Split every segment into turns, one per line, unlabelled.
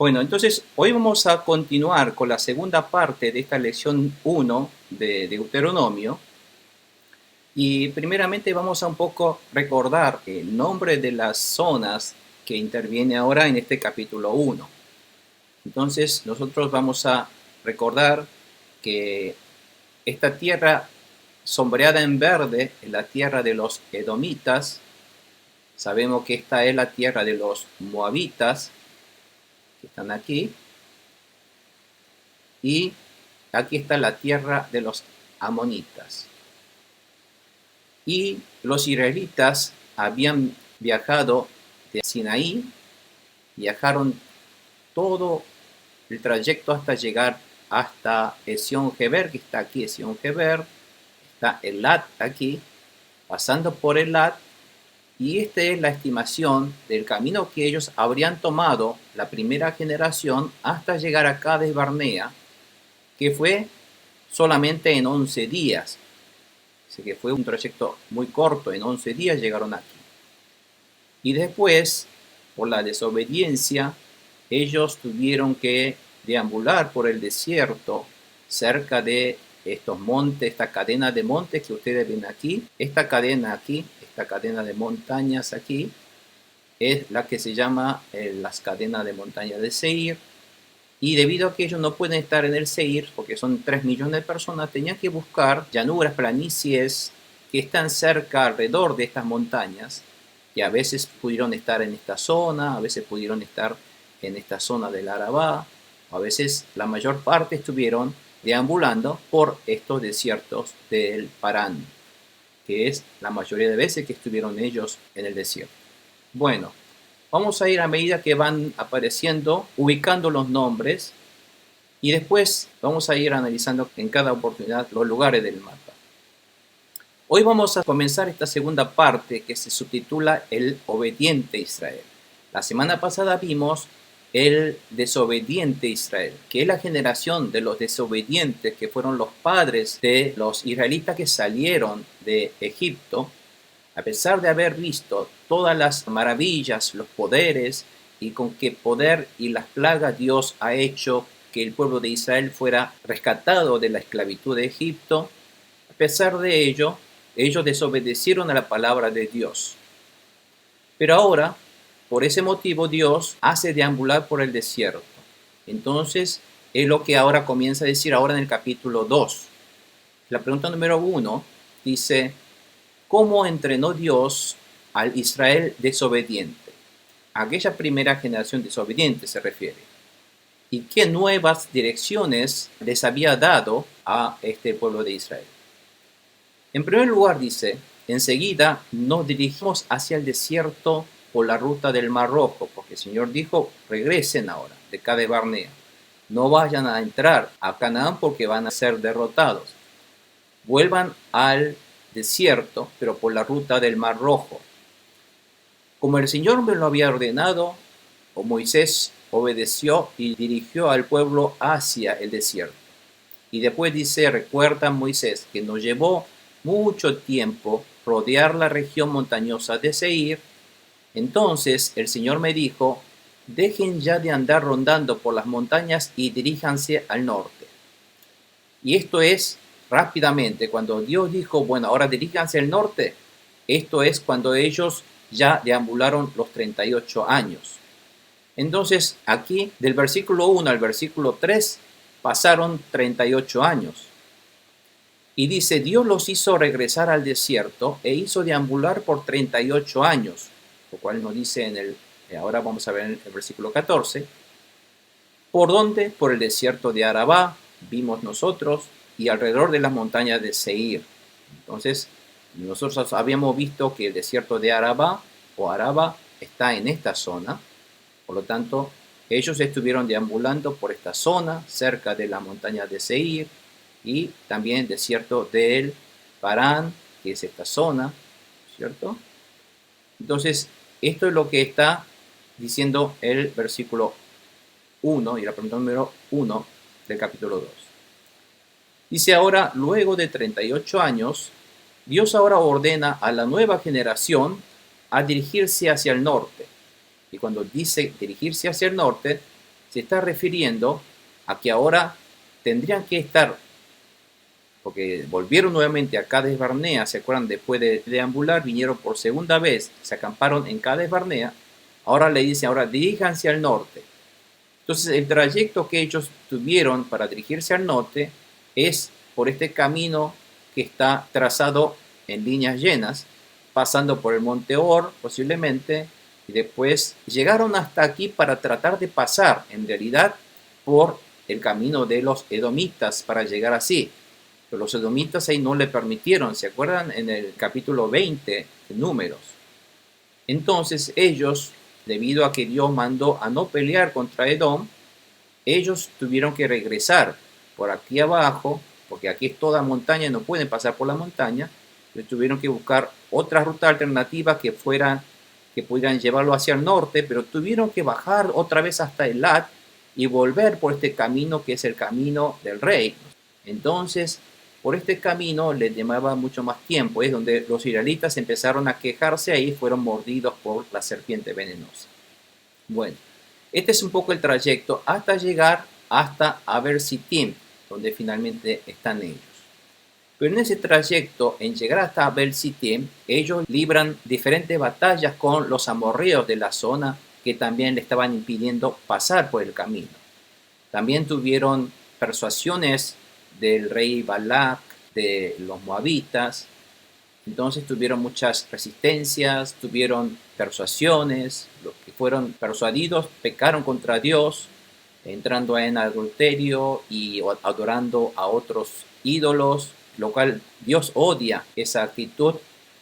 Bueno, entonces hoy vamos a continuar con la segunda parte de esta lección 1 de Deuteronomio y primeramente vamos a un poco recordar el nombre de las zonas que interviene ahora en este capítulo 1. Entonces nosotros vamos a recordar que esta tierra sombreada en verde es la tierra de los edomitas. Sabemos que esta es la tierra de los moabitas, que están aquí. Y aquí está la tierra de los amonitas. Y los israelitas habían viajado de Sinaí, viajaron todo el trayecto hasta llegar hasta Esión-Geber, que está aquí, Esión-Geber, está Elat aquí, pasando por Elat, y esta es la estimación del camino que ellos habrían tomado la primera generación hasta llegar a Cades Barnea, que fue solamente en 11 días. Así que fue un trayecto muy corto, en 11 días llegaron aquí. Y después, por la desobediencia, ellos tuvieron que deambular por el desierto cerca de estos montes, esta cadena de montes que ustedes ven aquí. Esta cadena aquí, esta cadena de montañas aquí, es la que se llama las cadenas de montaña de Seir. Y debido a que ellos no pueden estar en el Seir, porque son 3 millones de personas, tenían que buscar llanuras, planicies que están cerca, alrededor de estas montañas, que a veces pudieron estar en esta zona, a veces pudieron estar en esta zona del Arabá, a veces la mayor parte estuvieron deambulando por estos desiertos del Parán, que es la mayoría de veces que estuvieron ellos en el desierto. Bueno, vamos a ir a medida que van apareciendo, ubicando los nombres y después vamos a ir analizando en cada oportunidad los lugares del mapa. Hoy vamos a comenzar esta segunda parte que se subtitula El obediente Israel. La semana pasada vimos el desobediente Israel, que es la generación de los desobedientes que fueron los padres de los israelitas que salieron de Egipto. A pesar de haber visto todas las maravillas, los poderes y con qué poder y las plagas Dios ha hecho que el pueblo de Israel fuera rescatado de la esclavitud de Egipto, a pesar de ello, ellos desobedecieron a la palabra de Dios. Pero ahora, por ese motivo, Dios hace deambular por el desierto. Entonces, es lo que ahora comienza a decir ahora en el capítulo 2. La pregunta número 1 dice: ¿cómo entrenó Dios al Israel desobediente? Aquella primera generación desobediente se refiere. ¿Y qué nuevas direcciones les había dado a este pueblo de Israel? En primer lugar dice: enseguida nos dirigimos hacia el desierto por la ruta del Mar Rojo, porque el Señor dijo: regresen ahora de Cades Barnea, no vayan a entrar a Canaán porque van a ser derrotados. Vuelvan al desierto, pero por la ruta del Mar Rojo. Como el Señor me lo había ordenado, Moisés obedeció y dirigió al pueblo hacia el desierto. Y después dice: recuerda Moisés que nos llevó mucho tiempo rodear la región montañosa de Seir. Entonces el Señor me dijo: dejen ya de andar rondando por las montañas y diríjanse al norte. Y esto es rápidamente, cuando Dios dijo: bueno, ahora diríjanse al norte, esto es cuando ellos ya deambularon los 38 años. Entonces aquí del versículo 1 al versículo 3 pasaron 38 años. Y dice: Dios los hizo regresar al desierto e hizo deambular por 38 años, lo cual nos dice ahora vamos a ver en el versículo 14, ¿por dónde? Por el desierto de Arabá, vimos nosotros, y alrededor de las montañas de Seir. Entonces, nosotros habíamos visto que el desierto de Arabá o Araba está en esta zona, por lo tanto, ellos estuvieron deambulando por esta zona, cerca de la montaña de Seir, y también el desierto del Parán, que es esta zona, ¿cierto? Entonces, esto es lo que está diciendo el versículo 1 y la pregunta número 1 del capítulo 2. Dice ahora: luego de 38 años, Dios ahora ordena a la nueva generación a dirigirse hacia el norte. Y cuando dice dirigirse hacia el norte, se está refiriendo a que ahora tendrían que estar, porque volvieron nuevamente a Cades Barnea, ¿se acuerdan? Después de deambular, vinieron por segunda vez, se acamparon en Cades Barnea, ahora le dicen, ahora diríjanse al norte. Entonces el trayecto que ellos tuvieron para dirigirse al norte es por este camino que está trazado en líneas llenas, pasando por el monte Or posiblemente, y después llegaron hasta aquí para tratar de pasar en realidad por el camino de los edomitas para llegar así. Pero los edomitas ahí no le permitieron, ¿se acuerdan? En el capítulo 20 de Números. Entonces ellos, debido a que Dios mandó a no pelear contra Edom, ellos tuvieron que regresar por aquí abajo, porque aquí es toda montaña y no pueden pasar por la montaña. Ellos tuvieron que buscar otra ruta alternativa que pudieran llevarlo hacia el norte, pero tuvieron que bajar otra vez hasta Elat y volver por este camino que es el camino del rey. Entonces, por este camino les llevaba mucho más tiempo, es donde los israelitas empezaron a quejarse y fueron mordidos por la serpiente venenosa. Bueno, este es un poco el trayecto hasta llegar hasta Abel-Sittim, donde finalmente están ellos. Pero en ese trayecto, en llegar hasta Abel-Sittim, ellos libran diferentes batallas con los amorreos de la zona que también le estaban impidiendo pasar por el camino. También tuvieron persuasiones del rey Balac, de los moabitas. Entonces tuvieron muchas resistencias, tuvieron persuasiones. Los que fueron persuadidos pecaron contra Dios, entrando en adulterio y adorando a otros ídolos, lo cual Dios odia esa actitud,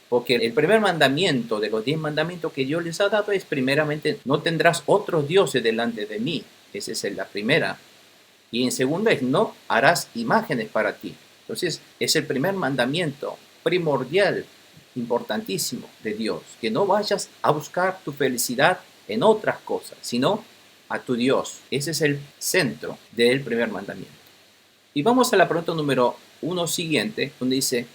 porque el primer mandamiento de los 10 mandamientos que Dios les ha dado es primeramente, no tendrás otros dioses delante de mí. Esa es la primera. Y en segunda es, no harás imágenes para ti. Entonces es el primer mandamiento primordial, importantísimo de Dios, que no vayas a buscar tu felicidad en otras cosas, sino a tu Dios. Ese es el centro del primer mandamiento. Y vamos a la pregunta número 1 siguiente, donde dice,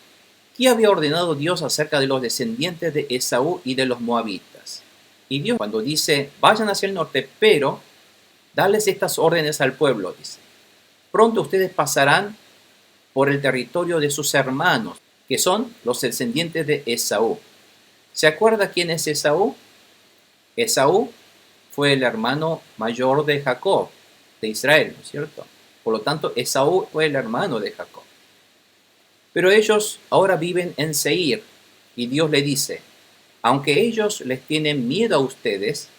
¿qué había ordenado Dios acerca de los descendientes de Esaú y de los moabitas? Y Dios cuando dice, vayan hacia el norte, pero dales estas órdenes al pueblo, dice, pronto ustedes pasarán por el territorio de sus hermanos, que son los descendientes de Esaú. ¿Se acuerda quién es Esaú? Esaú fue el hermano mayor de Jacob, de Israel, ¿no es cierto? Por lo tanto, Esaú fue el hermano de Jacob. Pero ellos ahora viven en Seir, y Dios le dice, aunque ellos les tienen miedo a ustedes,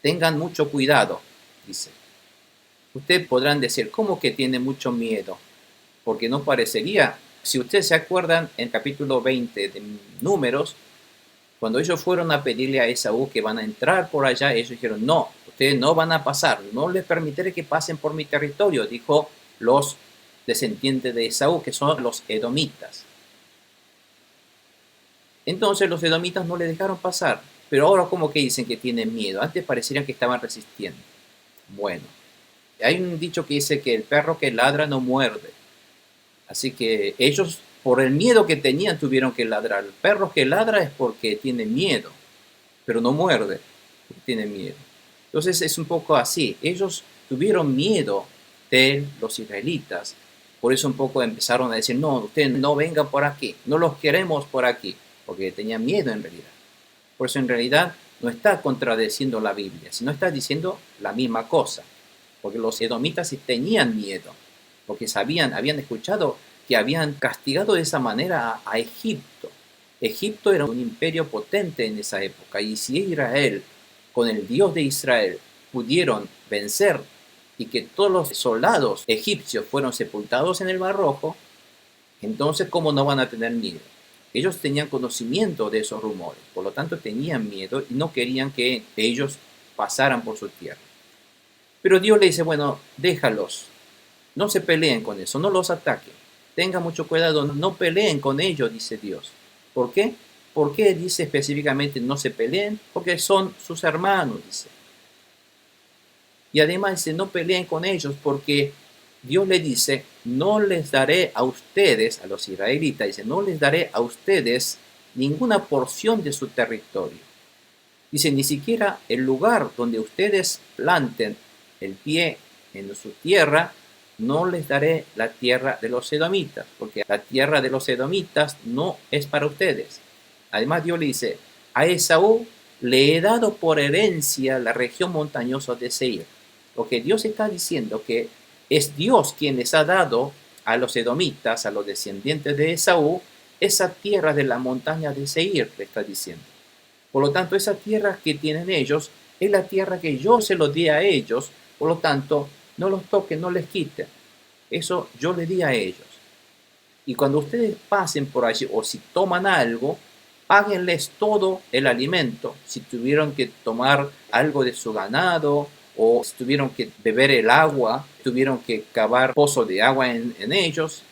tengan mucho cuidado, dice. Ustedes podrán decir, ¿cómo que tiene mucho miedo? Porque no parecería. Si ustedes se acuerdan, en el capítulo 20 de Números, cuando ellos fueron a pedirle a Esaú que van a entrar por allá, ellos dijeron, no, ustedes no van a pasar, no les permitiré que pasen por mi territorio, dijo los descendientes de Esaú, que son los edomitas. Entonces los edomitas no le dejaron pasar, pero ahora como que dicen que tienen miedo, antes parecerían que estaban resistiendo. Bueno, hay un dicho que dice que el perro que ladra no muerde, así que ellos por el miedo que tenían tuvieron que ladrar. El perro que ladra es porque tiene miedo, pero no muerde, porque tiene miedo. Entonces es un poco así. Ellos tuvieron miedo de los israelitas. Por eso un poco empezaron a decir, no, ustedes no vengan por aquí, no los queremos por aquí, porque tenían miedo en realidad. Por eso en realidad no está contradeciendo la Biblia, sino está diciendo la misma cosa. Porque los edomitas sí tenían miedo, porque habían escuchado que habían castigado de esa manera a Egipto. Egipto era un imperio potente en esa época, y si Israel, con el Dios de Israel, pudieron vencer y que todos los soldados egipcios fueron sepultados en el Mar Rojo, entonces ¿cómo no van a tener miedo? Ellos tenían conocimiento de esos rumores, por lo tanto tenían miedo y no querían que ellos pasaran por su tierra. Pero Dios le dice, bueno, déjalos, no se peleen con eso, no los ataquen. Tengan mucho cuidado, no peleen con ellos, dice Dios. ¿Por qué? ¿Por qué dice específicamente no se peleen? Porque son sus hermanos, dice. Y además dice, no peleen con ellos porque Dios le dice, no les daré a ustedes, a los israelitas, dice, no les daré a ustedes ninguna porción de su territorio. Dice, ni siquiera el lugar donde ustedes planten el pie en su tierra, no les daré la tierra de los edomitas, porque la tierra de los edomitas no es para ustedes. Además, Dios le dice, a Esaú le he dado por herencia la región montañosa de Seir. Lo que Dios está diciendo que es Dios quien les ha dado a los edomitas, a los descendientes de Esaú, esa tierra de la montaña de Seir, le está diciendo. Por lo tanto, esa tierra que tienen ellos es la tierra que yo se los di a ellos. Por lo tanto, no los toquen, no les quiten. Eso yo le di a ellos. Y cuando ustedes pasen por allí o si toman algo, páguenles todo el alimento. Si tuvieron que tomar algo de su ganado o si tuvieron que beber el agua, tuvieron que cavar pozos de agua en ellos,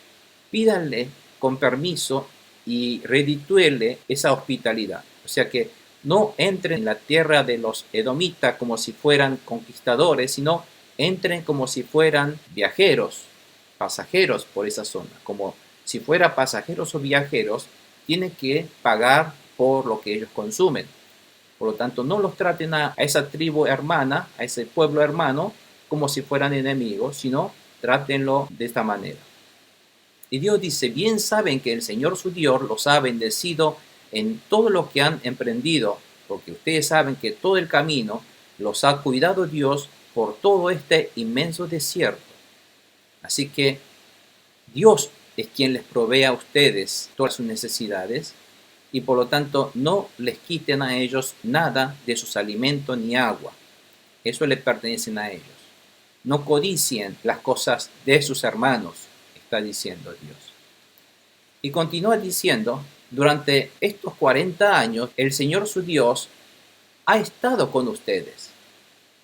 pídanle con permiso y reditúenle esa hospitalidad. O sea que no entren en la tierra de los edomitas como si fueran conquistadores, sino entren como si fueran viajeros, pasajeros por esa zona. Como si fueran pasajeros o viajeros, tienen que pagar por lo que ellos consumen. Por lo tanto, no los traten a esa tribu hermana, a ese pueblo hermano, como si fueran enemigos, sino trátenlo de esta manera. Y Dios dice, bien saben que el Señor su Dios los ha bendecido en todo lo que han emprendido, porque ustedes saben que todo el camino los ha cuidado Dios por todo este inmenso desierto. Así que Dios es quien les provee a ustedes todas sus necesidades y por lo tanto no les quiten a ellos nada de sus alimentos ni agua. Eso les pertenece a ellos. No codicien las cosas de sus hermanos, está diciendo Dios. Y continúa diciendo, durante estos 40 años el Señor su Dios ha estado con ustedes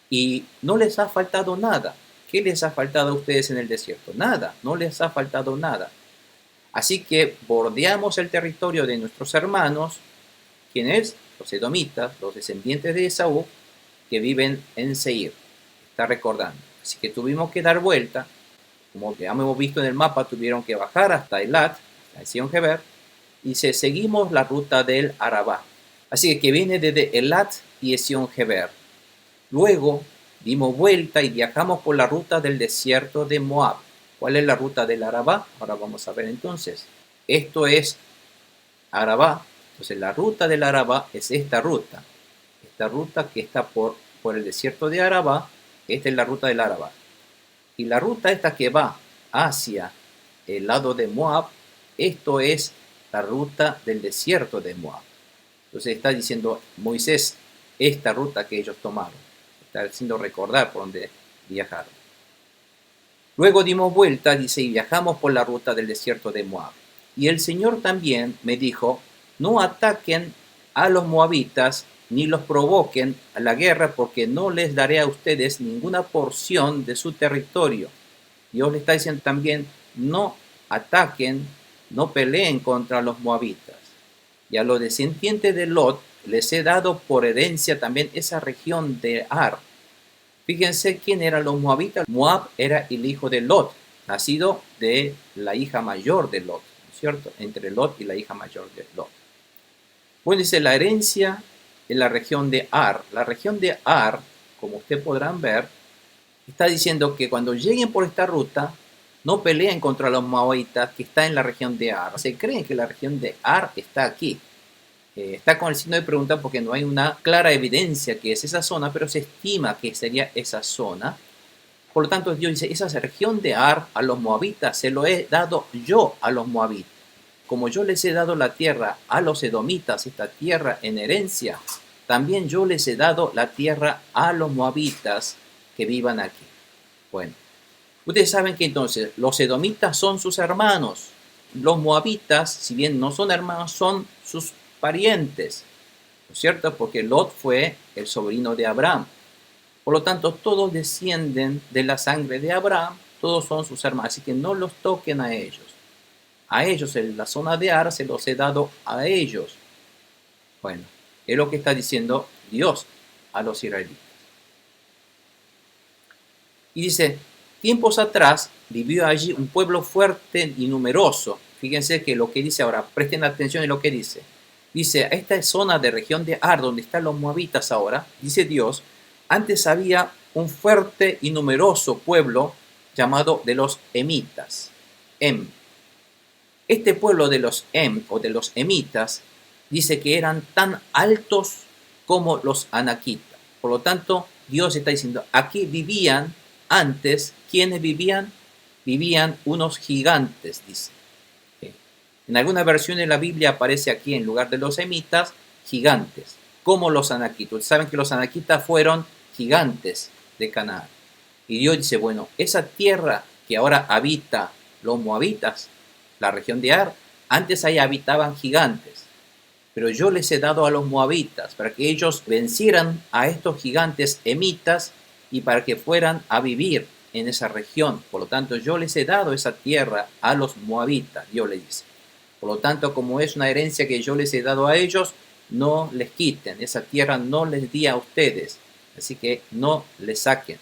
y no les ha faltado nada. ¿Qué les ha faltado a ustedes en el desierto? Nada, no les ha faltado nada. Así que bordeamos el territorio de nuestros hermanos, quienes los edomitas, los descendientes de Esaú, que viven en Seir. Está recordando. Así que tuvimos que dar vuelta. Como ya hemos visto en el mapa, tuvieron que bajar hasta Elat, hasta Ezion-Geber, y seguimos la ruta del Arabá. Así que viene desde Elat y Ezion-Geber. Luego dimos vuelta y viajamos por la ruta del desierto de Moab. ¿Cuál es la ruta del Arabá? Ahora vamos a ver entonces. Esto es Arabá. Entonces la ruta del Arabá es esta ruta. Esta ruta que está por el desierto de Arabá, esta es la ruta del Arabá. Y la ruta esta que va hacia el lado de Moab, esto es la ruta del desierto de Moab. Entonces está diciendo Moisés, esta ruta que ellos tomaron. Está haciendo recordar por dónde viajaron. Luego dimos vuelta, dice, y viajamos por la ruta del desierto de Moab. Y el Señor también me dijo, no ataquen a los moabitas, ni los provoquen a la guerra, porque no les daré a ustedes ninguna porción de su territorio. Dios le está diciendo también, no ataquen, no peleen contra los moabitas. Y a los descendientes de Lot les he dado por herencia también esa región de Ar. Fíjense quién eran los moabitas. Moab era el hijo de Lot, nacido de la hija mayor de Lot, ¿no es cierto? Entre Lot y la hija mayor de Lot. Pues dice la herencia en la región de Ar. La región de Ar, como ustedes podrán ver, está diciendo que cuando lleguen por esta ruta, no peleen contra los moabitas que están en la región de Ar. Se creen que la región de Ar está aquí. Está con el signo de pregunta porque no hay una clara evidencia que es esa zona, pero se estima que sería esa zona. Por lo tanto, Dios dice, esa región de Ar a los moabitas se lo he dado yo a los moabitas. Como yo les he dado la tierra a los edomitas, esta tierra en herencia, también yo les he dado la tierra a los moabitas que vivan aquí. Bueno, ustedes saben que entonces los edomitas son sus hermanos. Los moabitas, si bien no son hermanos, son sus parientes, ¿no es cierto? Porque Lot fue el sobrino de Abraham. Por lo tanto, todos descienden de la sangre de Abraham, todos son sus hermanos, así que no los toquen a ellos. A ellos, en la zona de Ar, se los he dado a ellos. Bueno, es lo que está diciendo Dios a los israelitas. Y dice, tiempos atrás vivió allí un pueblo fuerte y numeroso. Fíjense que lo que dice ahora, presten atención en lo que dice. Dice, esta zona de región de Ar, donde están los moabitas ahora, dice Dios, antes había un fuerte y numeroso pueblo llamado de los emitas, Em. Este pueblo de los Em o de los emitas dice que eran tan altos como los anaquitas. Por lo tanto, Dios está diciendo, aquí vivían antes, ¿quiénes vivían? Vivían unos gigantes, dice. En alguna versión de la Biblia aparece aquí, en lugar de los emitas, gigantes, como los anaquitas. Saben que los anaquitas fueron gigantes de Canaán. Y Dios dice, bueno, esa tierra que ahora habita los moabitas, la región de Ar, antes ahí habitaban gigantes, pero yo les he dado a los moabitas para que ellos vencieran a estos gigantes emitas y para que fueran a vivir en esa región. Por lo tanto, yo les he dado esa tierra a los moabitas, Dios le dice. Por lo tanto, como es una herencia que yo les he dado a ellos, no les quiten, esa tierra no les di a ustedes, así que no les saquen.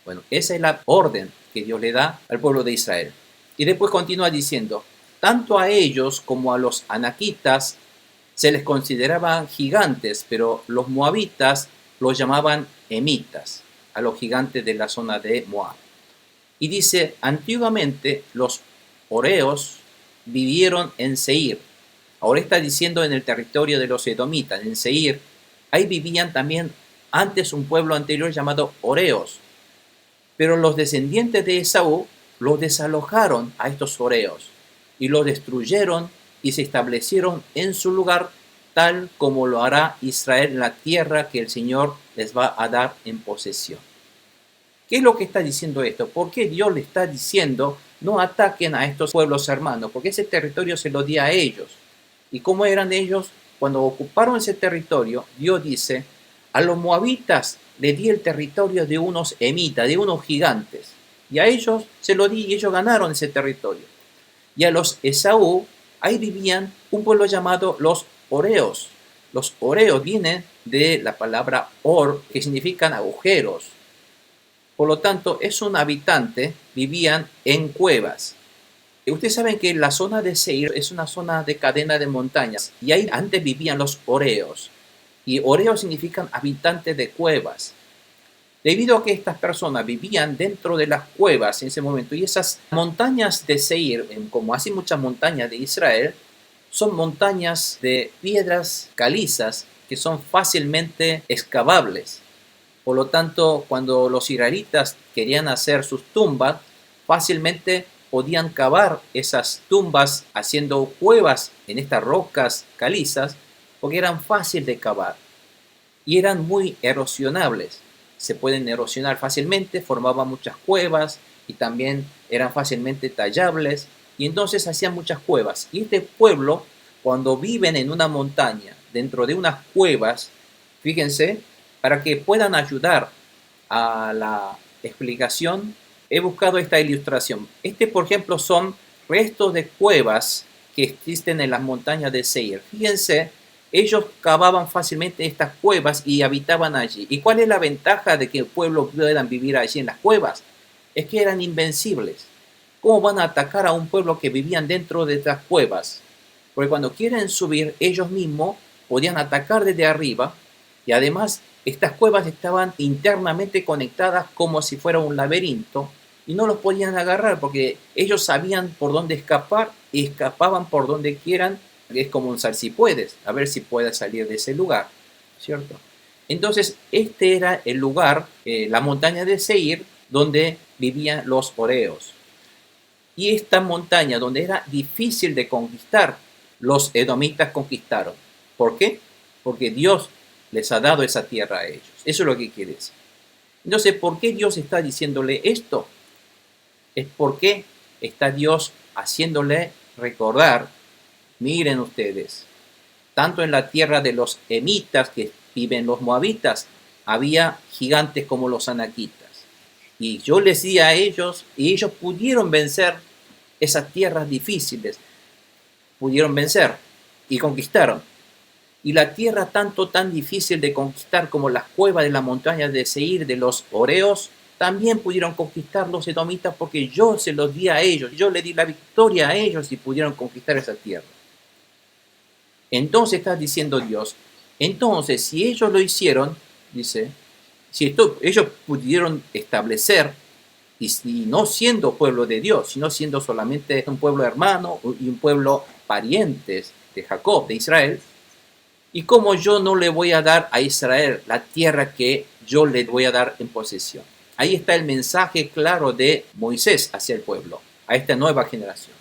Bueno, esa es la orden que Dios le da al pueblo de Israel. Y después continúa diciendo, tanto a ellos como a los anaquitas se les consideraban gigantes, pero los moabitas los llamaban emitas, a los gigantes de la zona de Moab. Y dice, antiguamente los horeos vivieron en Seir. Ahora está diciendo en el territorio de los edomitas, en Seir. Ahí vivían también antes un pueblo anterior llamado horeos. Pero los descendientes de Esaú los desalojaron a estos horeos y los destruyeron y se establecieron en su lugar, tal como lo hará Israel en la tierra que el Señor les va a dar en posesión. ¿Qué es lo que está diciendo esto? ¿Por qué Dios le está diciendo no ataquen a estos pueblos hermanos? Porque ese territorio se lo dio a ellos. ¿Y cómo eran ellos? Cuando ocuparon ese territorio, Dios dice, a los moabitas le di el territorio de unos emitas, de unos gigantes. Y a ellos se lo di y ellos ganaron ese territorio. Y a los Esaú, ahí vivían un pueblo llamado los horeos. Los horeos vienen de la palabra or, que significan agujeros. Por lo tanto, es un habitante, vivían en cuevas. Y ustedes saben que la zona de Seir es una zona de cadena de montañas. Y ahí antes vivían los horeos. Y horeos significan habitantes de cuevas. Debido a que estas personas vivían dentro de las cuevas en ese momento, y esas montañas de Seir, como así muchas montañas de Israel, son montañas de piedras calizas que son fácilmente excavables. Por lo tanto, cuando los israelitas querían hacer sus tumbas, fácilmente podían cavar esas tumbas haciendo cuevas en estas rocas calizas, porque eran fáciles de cavar y eran muy erosionables. Se pueden erosionar fácilmente, formaban muchas cuevas y también eran fácilmente tallables, y entonces hacían muchas cuevas. Y este pueblo, cuando viven en una montaña, dentro de unas cuevas, fíjense, para que puedan ayudar a la explicación, he buscado esta ilustración. Por ejemplo, son restos de cuevas que existen en las montañas de Seir. Fíjense, ellos cavaban fácilmente estas cuevas y habitaban allí. ¿Y cuál es la ventaja de que el pueblo puedan vivir allí en las cuevas? Es que eran invencibles. ¿Cómo van a atacar a un pueblo que vivían dentro de estas cuevas? Porque cuando quieren subir, ellos mismos podían atacar desde arriba, y además estas cuevas estaban internamente conectadas como si fuera un laberinto y no los podían agarrar porque ellos sabían por dónde escapar y escapaban por donde quieran. Es como un salsipuedes, a ver si puede salir de ese lugar, ¿cierto? Entonces, este era el lugar, la montaña de Seir, donde vivían los horeos. Y esta montaña, donde era difícil de conquistar, los edomitas conquistaron. ¿Por qué? Porque Dios les ha dado esa tierra a ellos. Eso es lo que quiere decir. Entonces, ¿por qué Dios está diciéndole esto? Es porque está Dios haciéndole recordar, miren ustedes, tanto en la tierra de los emitas que viven los moabitas, había gigantes como los anaquitas. Y yo les di a ellos, y ellos pudieron vencer esas tierras difíciles. Pudieron vencer y conquistaron. Y la tierra tan difícil de conquistar como las cuevas de las montañas de Seir, de los horeos, también pudieron conquistar los edomitas porque yo se los di a ellos. Yo le di la victoria a ellos y pudieron conquistar esa tierra. Entonces está diciendo Dios, entonces si ellos lo hicieron, dice, Si ellos pudieron establecer, y no siendo pueblo de Dios, sino siendo solamente un pueblo hermano y un pueblo parientes de Jacob, de Israel, y como yo no le voy a dar a Israel la tierra que yo le voy a dar en posesión. Ahí está el mensaje claro de Moisés hacia el pueblo, a esta nueva generación.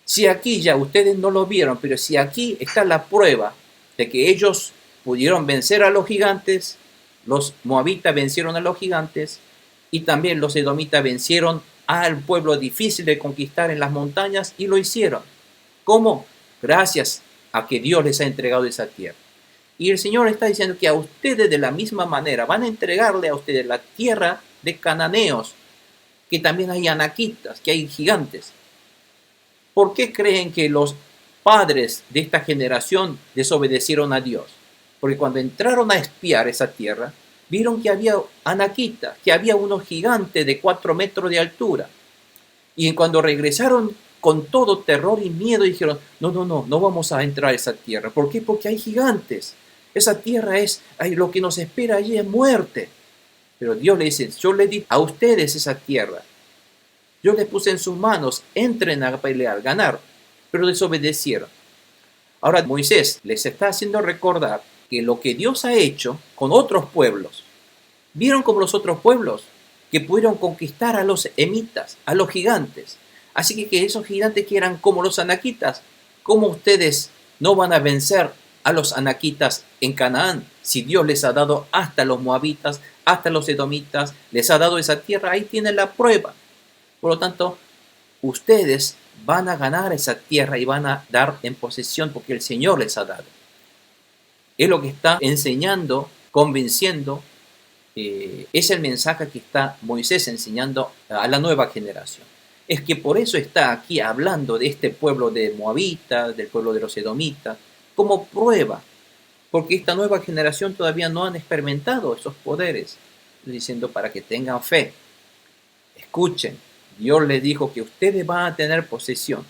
Si aquí ya ustedes no lo vieron, pero si aquí está la prueba de que ellos pudieron vencer a los gigantes, los moabitas vencieron a los gigantes, y también los edomitas vencieron al pueblo difícil de conquistar en las montañas y lo hicieron. ¿Cómo? Gracias a que Dios les ha entregado esa tierra. Y el Señor está diciendo que a ustedes de la misma manera van a entregarle a ustedes la tierra de cananeos, que también hay anaquitas, que hay gigantes. ¿Por qué creen que los padres de esta generación desobedecieron a Dios? Porque cuando entraron a espiar esa tierra, vieron que había anaquitas, que había unos gigantes de 4 metros de altura. Y cuando regresaron con todo terror y miedo, dijeron, no vamos a entrar a esa tierra. ¿Por qué? Porque hay gigantes. Esa tierra lo que nos espera allí es muerte. Pero Dios le dice, yo le di a ustedes esa tierra. Yo les puse en sus manos, entren a pelear, ganar, pero desobedecieron. Ahora Moisés les está haciendo recordar que lo que Dios ha hecho con otros pueblos, vieron como los otros pueblos que pudieron conquistar a los emitas, a los gigantes. Así que esos gigantes que eran como los anaquitas, ¿cómo ustedes no van a vencer a los anaquitas en Canaán si Dios les ha dado hasta los moabitas, hasta los edomitas, les ha dado esa tierra? Ahí tienen la prueba. Por lo tanto, ustedes van a ganar esa tierra y van a dar en posesión porque el Señor les ha dado. Es lo que está enseñando, convenciendo. Es el mensaje que está Moisés enseñando a la nueva generación. Es que por eso está aquí hablando de este pueblo de moabitas, del pueblo de los edomitas, como prueba, porque esta nueva generación todavía no han experimentado esos poderes, diciendo para que tengan fe. Escuchen, Dios les dijo que ustedes van a tener posesión.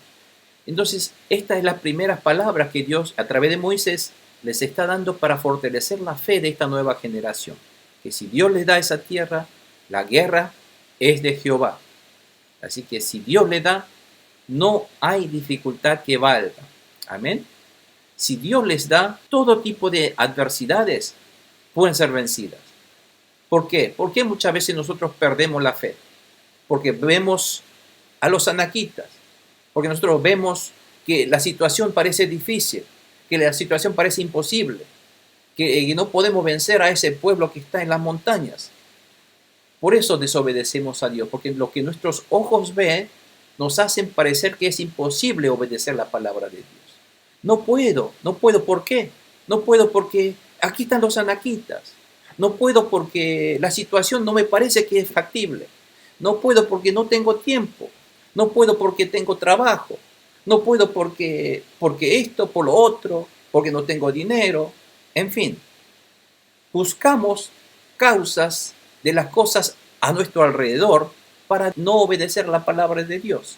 Entonces, estas son las primeras palabras que Dios, a través de Moisés, les está dando para fortalecer la fe de esta nueva generación. Que si Dios les da esa tierra, la guerra es de Jehová. Así que si Dios le da, no hay dificultad que valga. Amén. Si Dios les da, todo tipo de adversidades pueden ser vencidas. ¿Por qué? ¿Por qué muchas veces nosotros perdemos la fe? Porque vemos a los anaquitas, porque nosotros vemos que la situación parece difícil, que la situación parece imposible, que no podemos vencer a ese pueblo que está en las montañas. Por eso desobedecemos a Dios, porque lo que nuestros ojos ven nos hacen parecer que es imposible obedecer la palabra de Dios. No puedo, ¿por qué? No puedo porque aquí están los anaquitas. No puedo porque la situación no me parece que es factible. No puedo porque no tengo tiempo. No puedo porque tengo trabajo. No puedo porque esto, por lo otro, porque no tengo dinero. En fin, buscamos causas de las cosas a nuestro alrededor para no obedecer la palabra de Dios.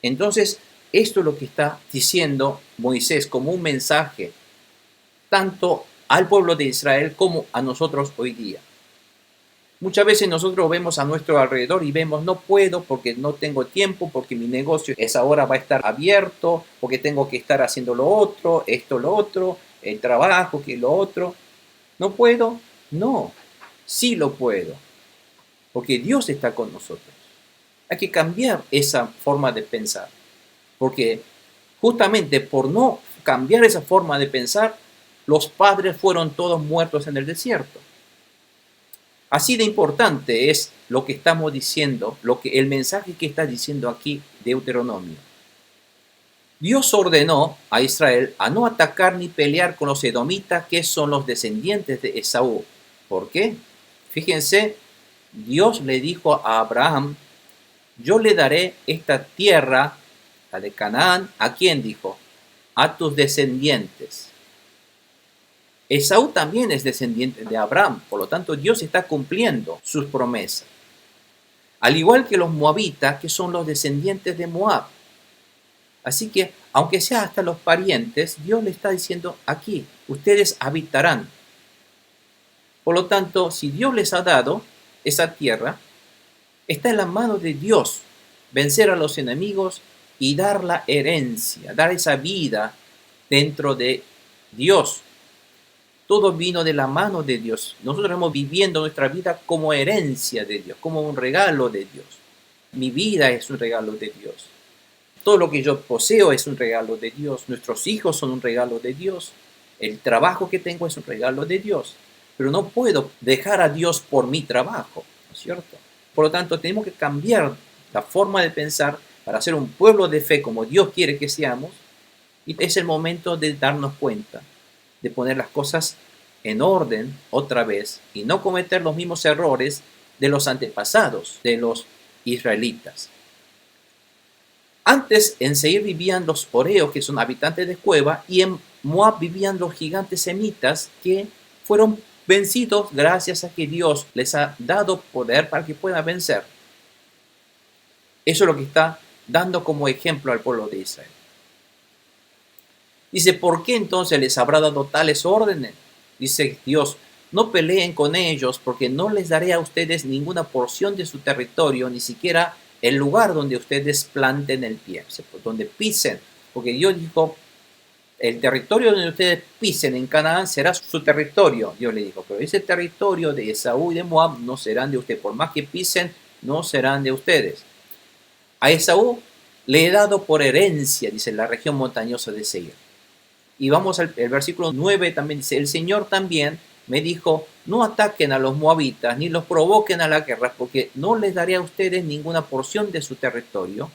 Entonces, esto es lo que está diciendo Moisés como un mensaje tanto al pueblo de Israel como a nosotros hoy día. Muchas veces nosotros vemos a nuestro alrededor y vemos, no puedo porque no tengo tiempo, porque mi negocio esa hora va a estar abierto, porque tengo que estar haciendo lo otro, esto, lo otro, el trabajo, que lo otro. ¿No puedo? No, sí lo puedo, porque Dios está con nosotros. Hay que cambiar esa forma de pensar, porque justamente por no cambiar esa forma de pensar, los padres fueron todos muertos en el desierto. Así de importante es lo que estamos diciendo, el mensaje que está diciendo aquí Deuteronomio. Dios ordenó a Israel a no atacar ni pelear con los edomitas, que son los descendientes de Esaú. ¿Por qué? Fíjense, Dios le dijo a Abraham, yo le daré esta tierra, la de Canaán, ¿a quién dijo? A tus descendientes. Esaú también es descendiente de Abraham, por lo tanto Dios está cumpliendo sus promesas. Al igual que los moabitas, que son los descendientes de Moab. Así que, aunque sea hasta los parientes, Dios le está diciendo aquí, ustedes habitarán. Por lo tanto, si Dios les ha dado esa tierra, está en la mano de Dios vencer a los enemigos y dar la herencia, dar esa vida dentro de Dios. Todo vino de la mano de Dios. Nosotros estamos viviendo nuestra vida como herencia de Dios, como un regalo de Dios. Mi vida es un regalo de Dios. Todo lo que yo poseo es un regalo de Dios. Nuestros hijos son un regalo de Dios. El trabajo que tengo es un regalo de Dios. Pero no puedo dejar a Dios por mi trabajo, ¿no es cierto? Por lo tanto, tenemos que cambiar la forma de pensar para ser un pueblo de fe como Dios quiere que seamos. Y es el momento de darnos cuenta, de poner las cosas en orden otra vez y no cometer los mismos errores de los antepasados de los israelitas. Antes en Seir vivían los Oreos, que son habitantes de cueva, y en Moab vivían los gigantes semitas, que fueron vencidos gracias a que Dios les ha dado poder para que puedan vencer. Eso es lo que está dando como ejemplo al pueblo de Israel. Dice, ¿por qué entonces les habrá dado tales órdenes? Dice Dios, no peleen con ellos, porque no les daré a ustedes ninguna porción de su territorio, ni siquiera el lugar donde ustedes planten el pie, donde pisen. Porque Dios dijo, el territorio donde ustedes pisen en Canaán será su territorio, Dios le dijo, pero ese territorio de Esaú y de Moab no serán de ustedes, por más que pisen, no serán de ustedes. A Esaú le he dado por herencia, dice, la región montañosa de Seir. Y vamos al versículo 9, también dice, el Señor también me dijo, no ataquen a los moabitas, ni los provoquen a la guerra, porque no les daré a ustedes ninguna porción de su territorio.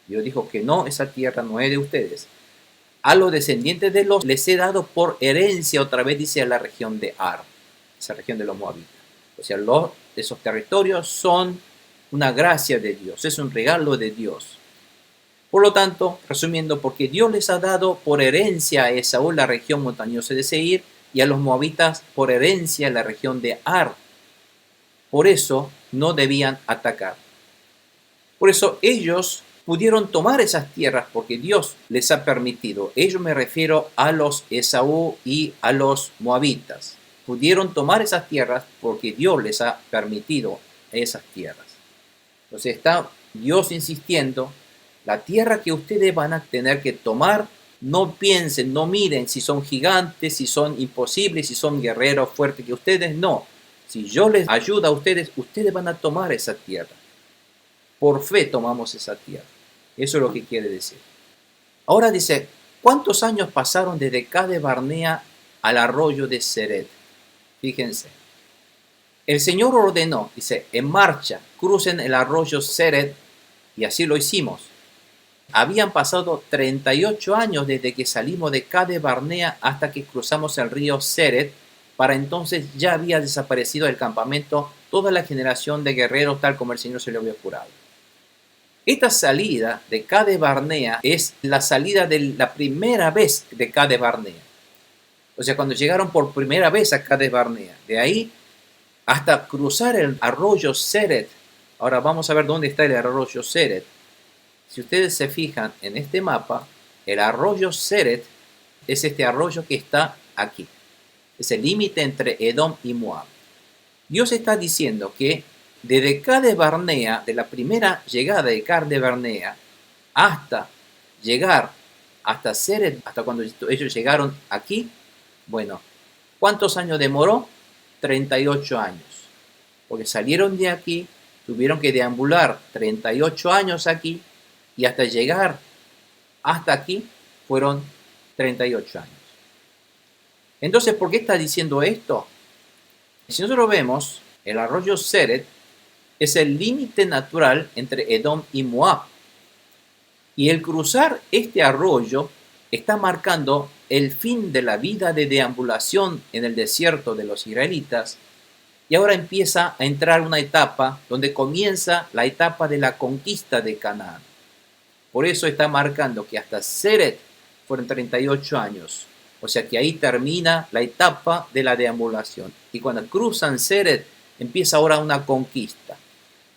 Dios dijo que no, esa tierra no es de ustedes. A los descendientes de los les he dado por herencia, otra vez dice, a la región de Ar, esa región de los moabitas. O sea, esos territorios son una gracia de Dios, es un regalo de Dios. Por lo tanto, resumiendo, porque Dios les ha dado por herencia a Esaú la región montañosa de Seir y a los moabitas por herencia la región de Ar. Por eso no debían atacar. Por eso ellos pudieron tomar esas tierras porque Dios les ha permitido. Ellos me refiero a los Esaú y a los moabitas. Pudieron tomar esas tierras porque Dios les ha permitido esas tierras. Entonces está Dios insistiendo, la tierra que ustedes van a tener que tomar, no piensen, no miren si son gigantes, si son imposibles, si son guerreros fuertes que ustedes, no. Si yo les ayudo a ustedes, ustedes van a tomar esa tierra. Por fe tomamos esa tierra. Eso es lo que quiere decir. Ahora dice, ¿cuántos años pasaron desde Cades Barnea al arroyo de Sered? Fíjense. El Señor ordenó, dice, en marcha, crucen el arroyo Sered, y así lo hicimos. Habían pasado 38 años desde que salimos de Cades Barnea hasta que cruzamos el río Sered. Para entonces ya había desaparecido del campamento toda la generación de guerreros tal como el Señor se lo había jurado. Esta salida de Cades Barnea es la salida de la primera vez de Cades Barnea. O sea, cuando llegaron por primera vez a Cades Barnea. De ahí hasta cruzar el arroyo Sered. Ahora vamos a ver dónde está el arroyo Sered. Si ustedes se fijan en este mapa, el arroyo Sered es este arroyo que está aquí. Es el límite entre Edom y Moab. Dios está diciendo que desde Cades Barnea, de la primera llegada de Cades Barnea, hasta llegar hasta Sered, hasta cuando ellos llegaron aquí, bueno, ¿cuántos años demoró? 38 años. Porque salieron de aquí, tuvieron que deambular 38 años aquí, y hasta llegar hasta aquí fueron 38 años. Entonces, ¿por qué está diciendo esto? Si nosotros vemos, el arroyo Sered es el límite natural entre Edom y Moab. Y el cruzar este arroyo está marcando el fin de la vida de deambulación en el desierto de los israelitas. Y ahora empieza a entrar una etapa donde comienza la etapa de la conquista de Canaán. Por eso está marcando que hasta Sered fueron 38 años. O sea que ahí termina la etapa de la deambulación. Y cuando cruzan Sered, empieza ahora una conquista.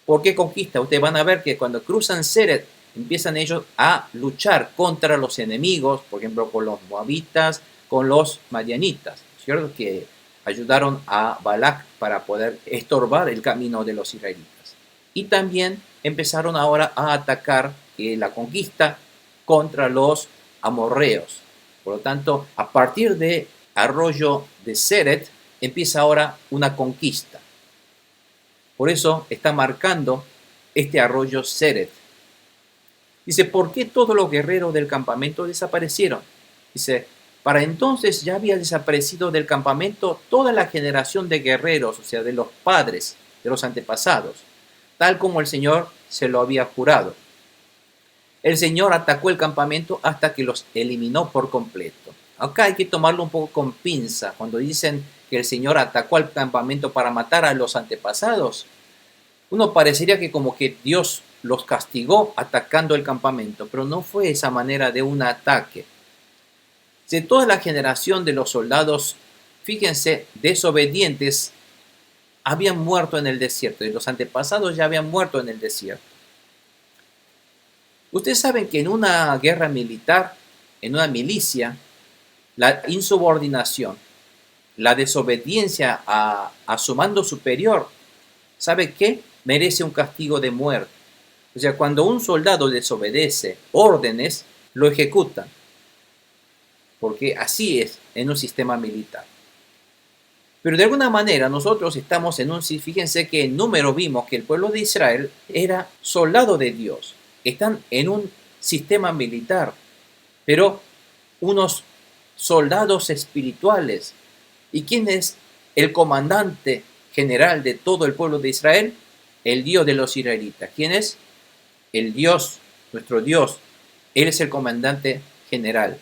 ¿Por qué conquista? Ustedes van a ver que cuando cruzan Sered, empiezan ellos a luchar contra los enemigos, por ejemplo, con los moabitas, con los madianitas. ¿Cierto? Que ayudaron a Balac para poder estorbar el camino de los israelitas. Y también empezaron ahora a atacar la conquista contra los amorreos. Por lo tanto, a partir de arroyo de Seret, empieza ahora una conquista. Por eso está marcando este arroyo Seret. Dice, ¿por qué todos los guerreros del campamento desaparecieron? Dice, para entonces ya había desaparecido del campamento toda la generación de guerreros, o sea, de los padres, de los antepasados, tal como el Señor se lo había jurado. El Señor atacó el campamento hasta que los eliminó por completo. Acá hay que tomarlo un poco con pinza. Cuando dicen que el Señor atacó al campamento para matar a los antepasados, uno parecería que como que Dios los castigó atacando el campamento, pero no fue esa manera de un ataque. De toda la generación de los soldados, fíjense, desobedientes, habían muerto en el desierto, y los antepasados ya habían muerto en el desierto. Ustedes saben que en una guerra militar, en una milicia, la insubordinación, la desobediencia a su mando superior, ¿sabe qué? Merece un castigo de muerte. O sea, cuando un soldado desobedece órdenes, lo ejecutan. Porque así es en un sistema militar. Pero de alguna manera nosotros estamos en fíjense que en número vimos que el pueblo de Israel era soldado de Dios. Están en un sistema militar, pero unos soldados espirituales. ¿Y quién es el comandante general de todo el pueblo de Israel? El Dios de los israelitas. ¿Quién es? El Dios, nuestro Dios. Él es el comandante general.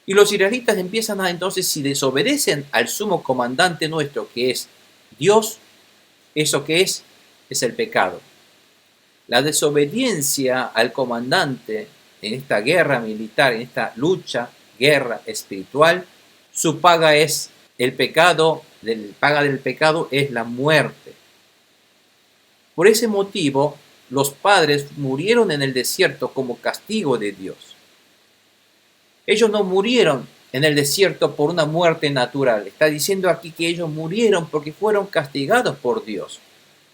Y los israelitas empiezan entonces, si desobedecen al sumo comandante nuestro, que es Dios, ¿eso qué es? Es el pecado. La desobediencia al comandante en esta guerra militar, en esta lucha, guerra espiritual, su paga es el pecado, paga del pecado es la muerte. Por ese motivo, los padres murieron en el desierto como castigo de Dios. Ellos no murieron en el desierto por una muerte natural. Está diciendo aquí que ellos murieron porque fueron castigados por Dios.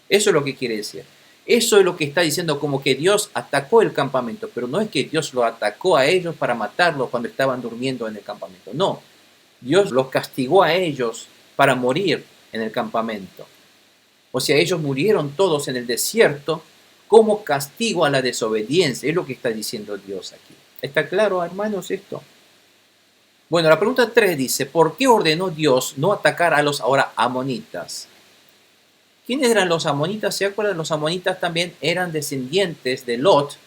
Eso es lo que quiere decir. Eso es lo que está diciendo, como que Dios atacó el campamento, pero no es que Dios los atacó a ellos para matarlos cuando estaban durmiendo en el campamento. No, Dios los castigó a ellos para morir en el campamento. O sea, ellos murieron todos en el desierto como castigo a la desobediencia. Es lo que está diciendo Dios aquí. ¿Está claro, hermanos, esto? Bueno, la pregunta 3 dice, ¿por qué ordenó Dios no atacar a los ahora amonitas? ¿Quiénes eran los amonitas? ¿Se acuerdan? Los amonitas también eran descendientes de Lot,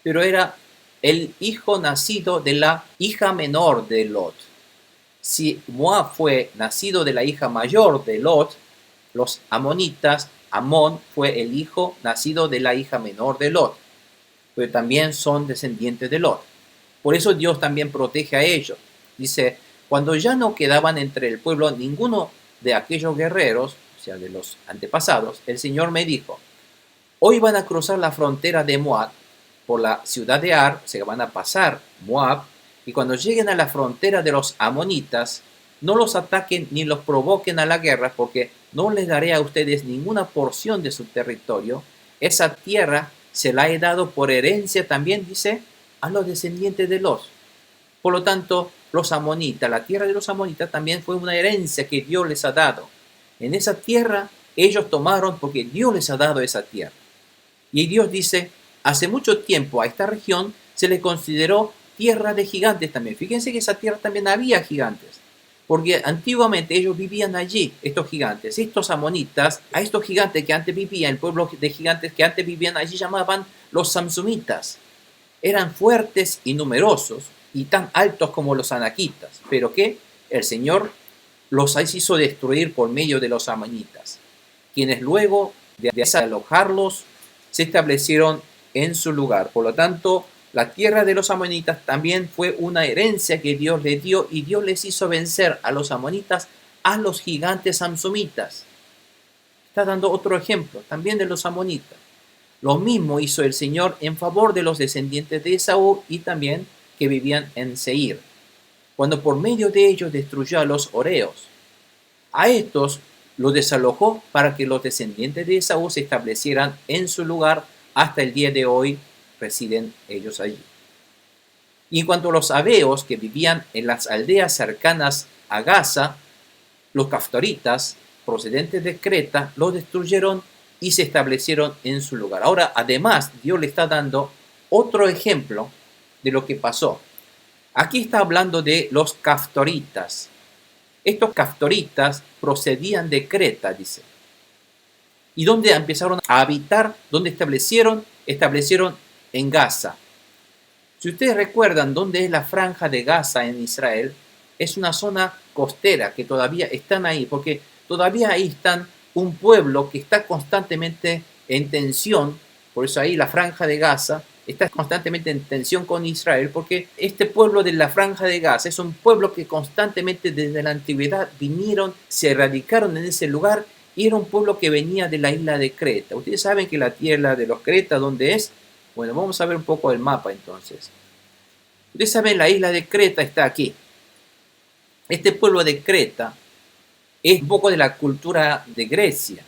pero era el hijo nacido de la hija menor de Lot. Si Moab fue nacido de la hija mayor de Lot, los amonitas, Amón fue el hijo nacido de la hija menor de Lot, pero también son descendientes de Lot. Por eso Dios también protege a ellos. Dice, cuando ya no quedaban entre el pueblo ninguno de aquellos guerreros, o sea, de los antepasados, el Señor me dijo, hoy van a cruzar la frontera de Moab por la ciudad de Ar, o sea, van a pasar Moab, y cuando lleguen a la frontera de los amonitas, no los ataquen ni los provoquen a la guerra, porque no les daré a ustedes ninguna porción de su territorio. Esa tierra se la he dado por herencia también, dice, a los descendientes de Lot. Por lo tanto, los amonitas, la tierra de los amonitas también fue una herencia que Dios les ha dado. En esa tierra ellos tomaron porque Dios les ha dado esa tierra. Y Dios dice, hace mucho tiempo a esta región se le consideró tierra de gigantes también. Fíjense que esa tierra también había gigantes, porque antiguamente ellos vivían allí, estos gigantes. Estos amonitas, a estos gigantes que antes vivían, el pueblo de gigantes que antes vivían allí llamaban los samsumitas. Eran fuertes y numerosos y tan altos como los anaquitas, pero que el Señor los hizo destruir por medio de los amonitas, quienes luego de desalojarlos se establecieron en su lugar. Por lo tanto, la tierra de los amonitas también fue una herencia que Dios les dio, y Dios les hizo vencer a los amonitas, a los gigantes samsumitas. Está dando otro ejemplo también de los amonitas. Lo mismo hizo el Señor en favor de los descendientes de Esaú y también que vivían en Seir, cuando por medio de ellos destruyó a los horeos. A estos los desalojó para que los descendientes de Esaú se establecieran en su lugar. Hasta el día de hoy residen ellos allí. Y en cuanto a los sabeos que vivían en las aldeas cercanas a Gaza, los caftoritas procedentes de Creta los destruyeron y se establecieron en su lugar. Ahora, además, Dios le está dando otro ejemplo de lo que pasó. Aquí está hablando de los caftoritas. Estos caftoritas procedían de Creta, dice. ¿Y dónde empezaron a habitar? ¿Dónde establecieron? Establecieron en Gaza. Si ustedes recuerdan dónde es la franja de Gaza en Israel, es una zona costera que todavía están ahí, porque todavía ahí están un pueblo que está constantemente en tensión. Por eso ahí la franja de Gaza está constantemente en tensión con Israel, porque este pueblo de la franja de Gaza es un pueblo que constantemente desde la antigüedad vinieron, se radicaron en ese lugar, y era un pueblo que venía de la isla de Creta. Ustedes saben que la tierra de los Creta, ¿dónde es? Bueno, vamos a ver un poco el mapa entonces. Ustedes saben, la isla de Creta está aquí. Este pueblo de Creta es un poco de la cultura de Grecia.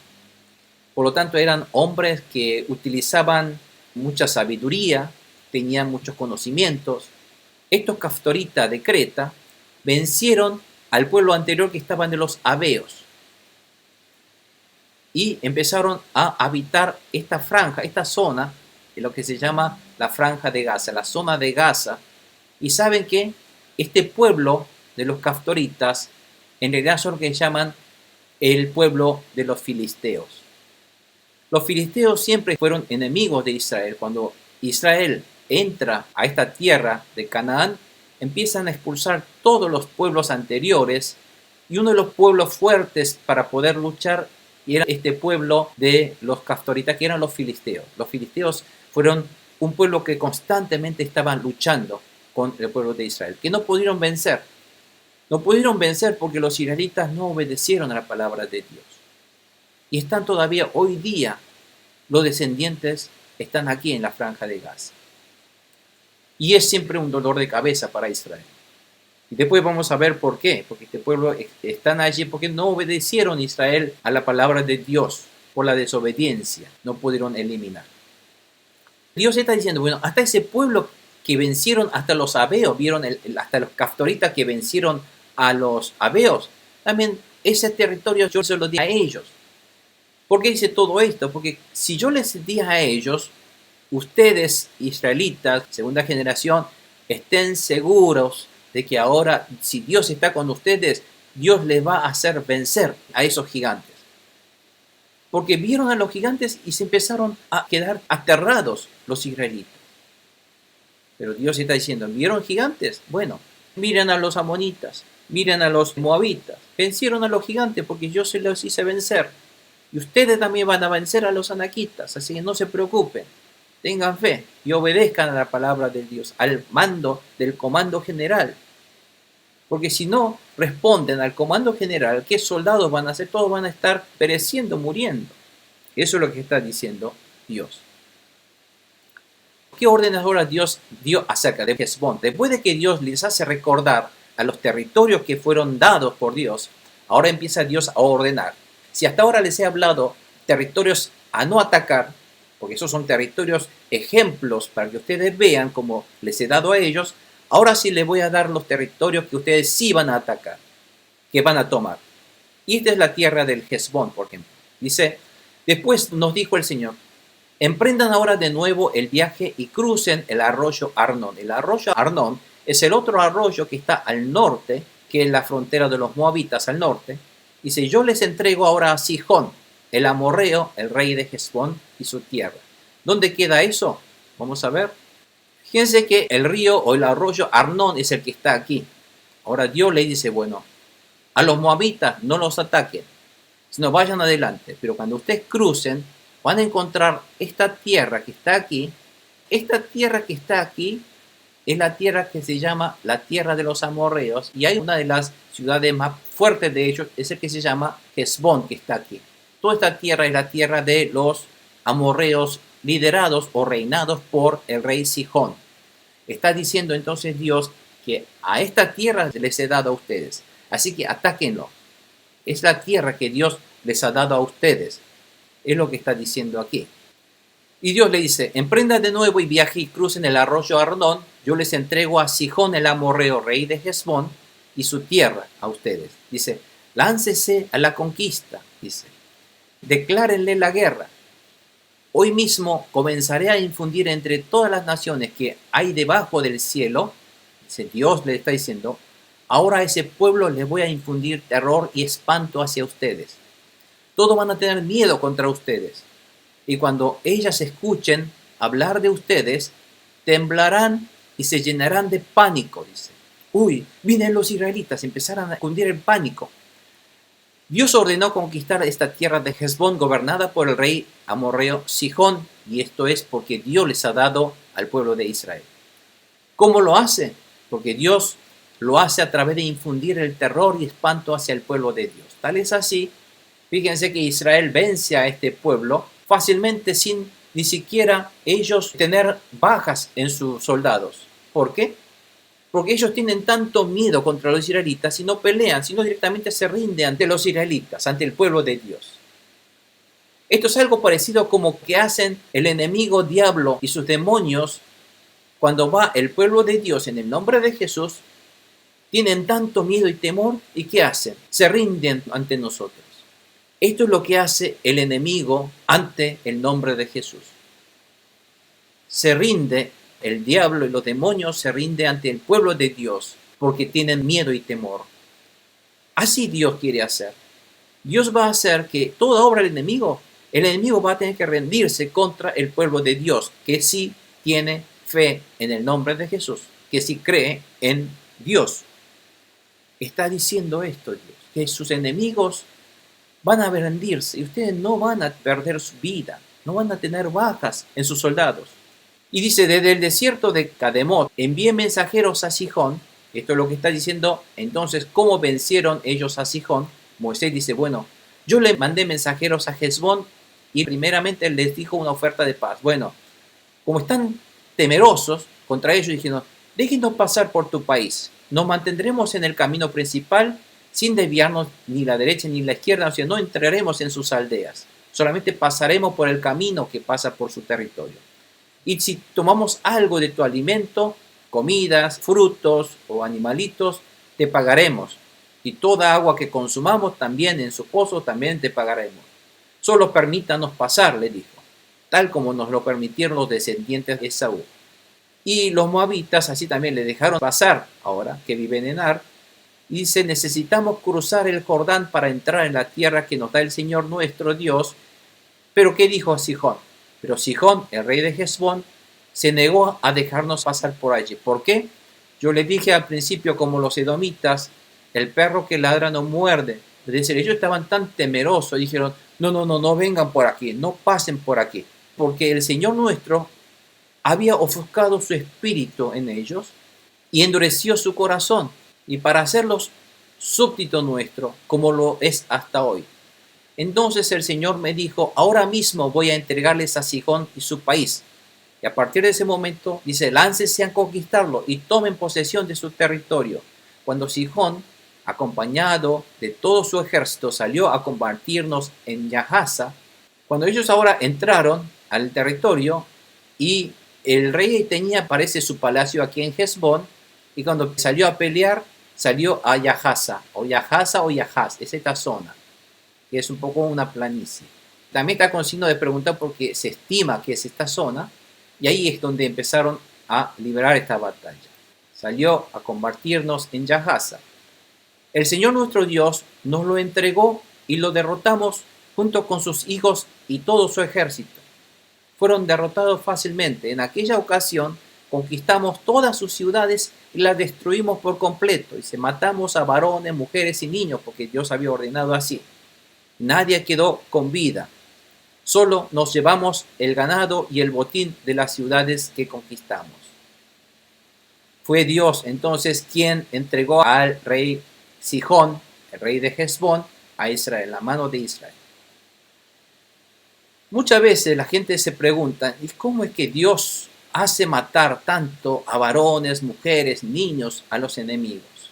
Por lo tanto, eran hombres que utilizaban mucha sabiduría, tenían muchos conocimientos. Estos caftoritas de Creta vencieron al pueblo anterior que estaban de los Abeos y empezaron a habitar esta franja, esta zona, de lo que se llama la franja de Gaza, la zona de Gaza. Y saben que este pueblo de los caftoritas en realidad son lo que llaman el pueblo de los filisteos. Los filisteos siempre fueron enemigos de Israel. Cuando Israel entra a esta tierra de Canaán, empiezan a expulsar todos los pueblos anteriores, y uno de los pueblos fuertes para poder luchar era este pueblo de los caftoritas, que eran los filisteos. Los filisteos fueron un pueblo que constantemente estaban luchando con el pueblo de Israel, que no pudieron vencer. No pudieron vencer porque los israelitas no obedecieron a la palabra de Dios. Y están todavía hoy día, los descendientes están aquí en la franja de Gaza. Y es siempre un dolor de cabeza para Israel. Y después vamos a ver por qué. Porque este pueblo están allí porque no obedecieron Israel a la palabra de Dios. Por la desobediencia no pudieron eliminar. Dios está diciendo, bueno, hasta ese pueblo que vencieron, hasta los Abeos, vieron hasta los caftoritas que vencieron a los Abeos, también ese territorio yo se lo di a ellos. ¿Por qué dice todo esto? Porque si yo les di a ellos, ustedes, israelitas, segunda generación, estén seguros de que ahora, si Dios está con ustedes, Dios les va a hacer vencer a esos gigantes. Porque vieron a los gigantes y se empezaron a quedar aterrados los israelitas. Pero Dios está diciendo, ¿vieron gigantes? Bueno, miren a los amonitas, miren a los moabitas. Vencieron a los gigantes porque yo se los hice vencer. Y ustedes también van a vencer a los anaquitas, así que no se preocupen. Tengan fe y obedezcan a la palabra de Dios, al mando del comando general. Porque si no responden al comando general, ¿qué soldados van a hacer? Todos van a estar pereciendo, muriendo. Eso es lo que está diciendo Dios. ¿Qué órdenes ahora Dios dio acerca de Hezbón? Después de que Dios les hace recordar a los territorios que fueron dados por Dios, ahora empieza Dios a ordenar. Si hasta ahora les he hablado territorios a no atacar, porque esos son territorios ejemplos para que ustedes vean cómo les he dado a ellos, ahora sí les voy a dar los territorios que ustedes sí van a atacar, que van a tomar. Y esta es la tierra del Hezbón, por ejemplo. Dice, después nos dijo el Señor, emprendan ahora de nuevo el viaje y crucen el arroyo Arnón. El arroyo Arnón es el otro arroyo que está al norte, que es la frontera de los moabitas al norte. Dice, yo les entrego ahora a Sihón, el amorreo, el rey de Hezbón y su tierra. ¿Dónde queda eso? Vamos a ver. Fíjense que el río o el arroyo Arnón es el que está aquí. Ahora Dios le dice, bueno, a los moabitas no los ataquen, sino vayan adelante. Pero cuando ustedes crucen, van a encontrar esta tierra que está aquí. Esta tierra que está aquí es la tierra que se llama la tierra de los amorreos. Y hay una de las ciudades más fuertes de ellos, es el que se llama Hezbón, que está aquí. Toda esta tierra es la tierra de los amorreos liderados o reinados por el rey Sihón. Está diciendo entonces Dios que a esta tierra les he dado a ustedes. Así que atáquenlo. Es la tierra que Dios les ha dado a ustedes. Es lo que está diciendo aquí. Y Dios le dice, emprendan de nuevo y viajen y crucen el arroyo Arnón. Yo les entrego a Sihón el amorreo, rey de Hesbón, y su tierra a ustedes. Dice, láncese a la conquista, dice. Declárenle la guerra. Hoy mismo comenzaré a infundir entre todas las naciones que hay debajo del cielo. Dice, Dios le está diciendo, ahora a ese pueblo les voy a infundir terror y espanto hacia ustedes. Todos van a tener miedo contra ustedes. Y cuando ellas escuchen hablar de ustedes, temblarán y se llenarán de pánico, dice. Uy, vienen los israelitas, empezarán a cundir el pánico. Dios ordenó conquistar esta tierra de Hesbón gobernada por el rey amorreo Sihón, y esto es porque Dios les ha dado al pueblo de Israel. ¿Cómo lo hace? Porque Dios lo hace a través de infundir el terror y espanto hacia el pueblo de Dios. Tal es así, fíjense que Israel vence a este pueblo fácilmente sin ni siquiera ellos tener bajas en sus soldados. ¿Por qué? Porque ellos tienen tanto miedo contra los israelitas y no pelean, sino directamente se rinden ante los israelitas, ante el pueblo de Dios. Esto es algo parecido como que hacen el enemigo diablo y sus demonios cuando va el pueblo de Dios en el nombre de Jesús. Tienen tanto miedo y temor, ¿y qué hacen? Se rinden ante nosotros. Esto es lo que hace el enemigo ante el nombre de Jesús. Se rinde, el diablo y los demonios se rinden ante el pueblo de Dios porque tienen miedo y temor. Así Dios quiere hacer. Dios va a hacer que toda obra del enemigo, el enemigo va a tener que rendirse contra el pueblo de Dios, que sí tiene fe en el nombre de Jesús, que sí cree en Dios. Está diciendo esto Dios, que sus enemigos van a rendirse y ustedes no van a perder su vida, no van a tener bajas en sus soldados. Y dice, desde el desierto de Cademot envié mensajeros a Sihón. Esto es lo que está diciendo. Entonces, ¿cómo vencieron ellos a Sihón? Moisés dice, bueno, yo le mandé mensajeros a Hesbón y primeramente les dijo una oferta de paz. Bueno, como están temerosos contra ellos, dijeron, déjenos pasar por tu país. Nos mantendremos en el camino principal sin desviarnos ni la derecha ni la izquierda. O sea, no entraremos en sus aldeas. Solamente pasaremos por el camino que pasa por su territorio. Y si tomamos algo de tu alimento, comidas, frutos o animalitos, te pagaremos. Y toda agua que consumamos también en su pozo, también te pagaremos. Solo permítanos pasar, le dijo, tal como nos lo permitieron los descendientes de Esaú. Y los moabitas así también le dejaron pasar, ahora que viven en Ar. Y dice, necesitamos cruzar el Jordán para entrar en la tierra que nos da el Señor nuestro Dios. Pero ¿qué dijo Sihón? Pero Sihón, el rey de Hesbón, se negó a dejarnos pasar por allí. ¿Por qué? Yo le dije al principio, como los edomitas, el perro que ladra no muerde. Es decir, ellos estaban tan temerosos, dijeron, no vengan por aquí, no pasen por aquí. Porque el Señor nuestro había ofuscado su espíritu en ellos y endureció su corazón. Y para hacerlos súbdito nuestro, como lo es hasta hoy. Entonces el Señor me dijo, ahora mismo voy a entregarles a Sihón y su país. Y a partir de ese momento, dice, láncese a conquistarlo y tomen posesión de su territorio. Cuando Sihón, acompañado de todo su ejército, salió a combatirnos en Yahaza, cuando ellos ahora entraron al territorio y el rey tenía, parece, su palacio aquí en Hesbón, y cuando salió a pelear, salió a Yahaza o Yahaz, es esta zona, que es un poco una planicie. También está con signo de pregunta porque se estima que es esta zona, y ahí es donde empezaron a librar esta batalla. Salió a combatirnos en Yahaza. El Señor nuestro Dios nos lo entregó y lo derrotamos junto con sus hijos y todo su ejército. Fueron derrotados fácilmente. En aquella ocasión conquistamos todas sus ciudades y las destruimos por completo. Y se matamos a varones, mujeres y niños porque Dios había ordenado así. Nadie quedó con vida. Solo nos llevamos el ganado y el botín de las ciudades que conquistamos. Fue Dios entonces quien entregó al rey Sihón, el rey de Hesbón, a Israel, la mano de Israel. Muchas veces la gente se pregunta, ¿y cómo es que Dios hace matar tanto a varones, mujeres, niños, a los enemigos?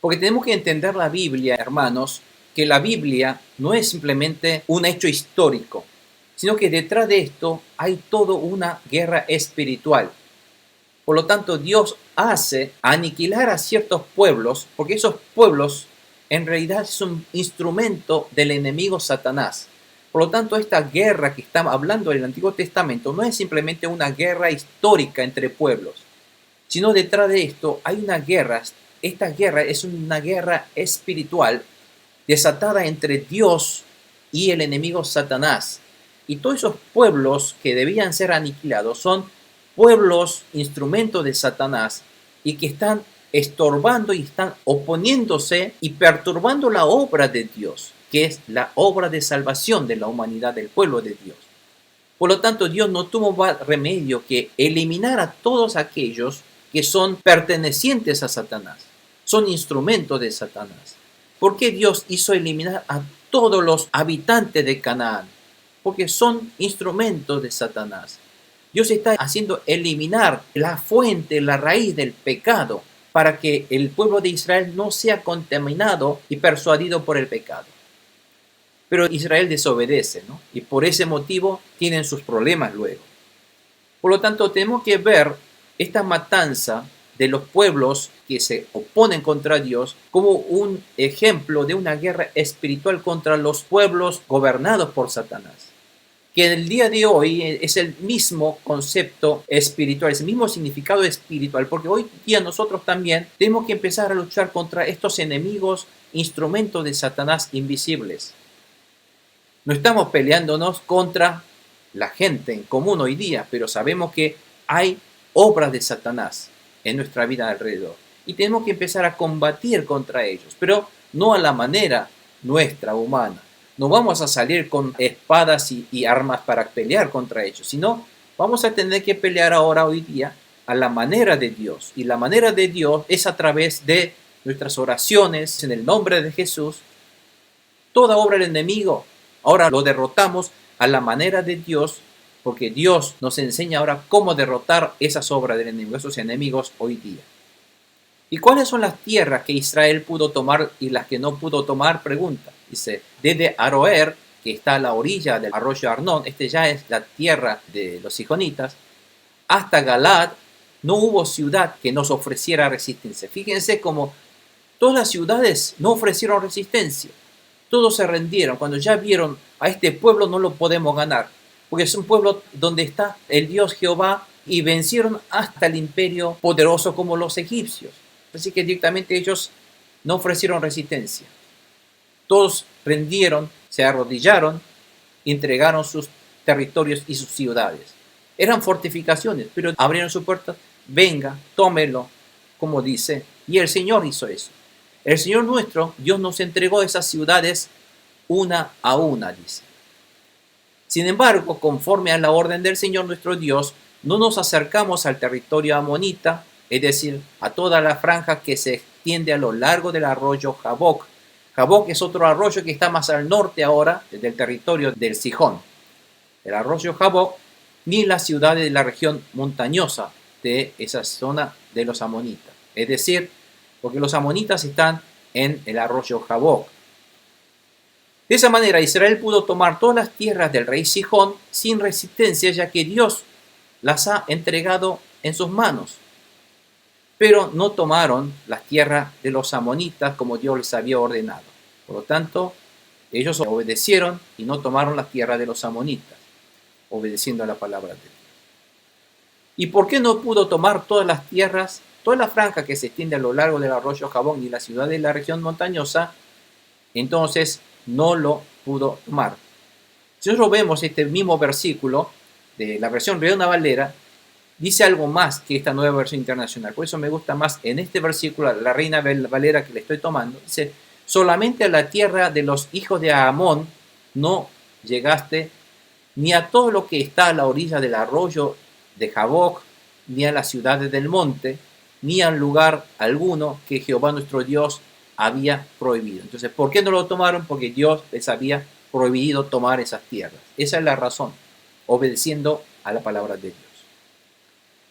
Porque tenemos que entender la Biblia, hermanos, que la Biblia no es simplemente un hecho histórico, sino que detrás de esto hay toda una guerra espiritual. Por lo tanto, Dios hace aniquilar a ciertos pueblos, porque esos pueblos en realidad son un instrumento del enemigo Satanás. Por lo tanto, esta guerra que estamos hablando del Antiguo Testamento no es simplemente una guerra histórica entre pueblos, sino detrás de esto hay una guerra. Esta guerra es una guerra espiritual desatada entre Dios y el enemigo Satanás. Y todos esos pueblos que debían ser aniquilados son pueblos, instrumentos de Satanás, y que están estorbando y están oponiéndose y perturbando la obra de Dios, que es la obra de salvación de la humanidad, del pueblo de Dios. Por lo tanto, Dios no tuvo más remedio que eliminar a todos aquellos que son pertenecientes a Satanás, son instrumentos de Satanás. ¿Por qué Dios hizo eliminar a todos los habitantes de Canaán? Porque son instrumentos de Satanás. Dios está haciendo eliminar la fuente, la raíz del pecado, para que el pueblo de Israel no sea contaminado y persuadido por el pecado. Pero Israel desobedece, ¿no? Y por ese motivo tienen sus problemas luego. Por lo tanto, tenemos que ver esta matanza de los pueblos que se oponen contra Dios como un ejemplo de una guerra espiritual contra los pueblos gobernados por Satanás. Que en el día de hoy es el mismo concepto espiritual, es el mismo significado espiritual, porque hoy día nosotros también tenemos que empezar a luchar contra estos enemigos, instrumentos de Satanás invisibles. No estamos peleándonos contra la gente en común hoy día, pero sabemos que hay obras de Satanás en nuestra vida alrededor. Y tenemos que empezar a combatir contra ellos, pero no a la manera nuestra, humana. No vamos a salir con espadas y armas para pelear contra ellos, sino vamos a tener que pelear ahora, hoy día, a la manera de Dios. Y la manera de Dios es a través de nuestras oraciones, en el nombre de Jesús. Toda obra del enemigo, ahora lo derrotamos a la manera de Dios, porque Dios nos enseña ahora cómo derrotar esas obras del enemigo, esos enemigos hoy día. ¿Y cuáles son las tierras que Israel pudo tomar y las que no pudo tomar? Pregunta. Dice, desde Aroer, que está a la orilla del arroyo Arnón, ya es la tierra de los sijonitas, hasta Galad, no hubo ciudad que nos ofreciera resistencia. Fíjense cómo todas las ciudades no ofrecieron resistencia. Todos se rendieron. Cuando ya vieron a este pueblo no lo podemos ganar, porque es un pueblo donde está el Dios Jehová, y vencieron hasta el imperio poderoso como los egipcios. Así que directamente ellos no ofrecieron resistencia. Todos rendieron, se arrodillaron, entregaron sus territorios y sus ciudades. Eran fortificaciones, pero abrieron sus puertas. Venga, tómelo, como dice. Y el Señor hizo eso. El Señor nuestro, Dios nos entregó esas ciudades una a una, dice. Sin embargo, conforme a la orden del Señor nuestro Dios, no nos acercamos al territorio amonita, es decir, a toda la franja que se extiende a lo largo del arroyo Jaboc. Jaboc es otro arroyo que está más al norte ahora del territorio del Sijón. El arroyo Jaboc, ni las ciudades de la región montañosa de esa zona de los amonitas. Es decir, porque los amonitas están en el arroyo Jaboc. De esa manera Israel pudo tomar todas las tierras del rey Sijón sin resistencia, ya que Dios las ha entregado en sus manos. Pero no tomaron las tierras de los amonitas como Dios les había ordenado. Por lo tanto, ellos obedecieron y no tomaron las tierras de los amonitas, obedeciendo a la palabra de Dios. ¿Y por qué no pudo tomar todas las tierras, toda la franja que se extiende a lo largo del arroyo Jabón y la ciudad de la región montañosa? Entonces no lo pudo tomar. Si nosotros vemos este mismo versículo de la versión Reina Valera, dice algo más que esta nueva versión internacional. Por eso me gusta más en este versículo, la Reina Valera que le estoy tomando. Dice, solamente a la tierra de los hijos de Amón no llegaste, ni a todo lo que está a la orilla del arroyo de Jaboc, ni a las ciudades del monte, ni al lugar alguno que Jehová nuestro Dios había prohibido. Entonces, ¿por qué no lo tomaron? Porque Dios les había prohibido tomar esas tierras. Esa es la razón, obedeciendo a la palabra de Dios.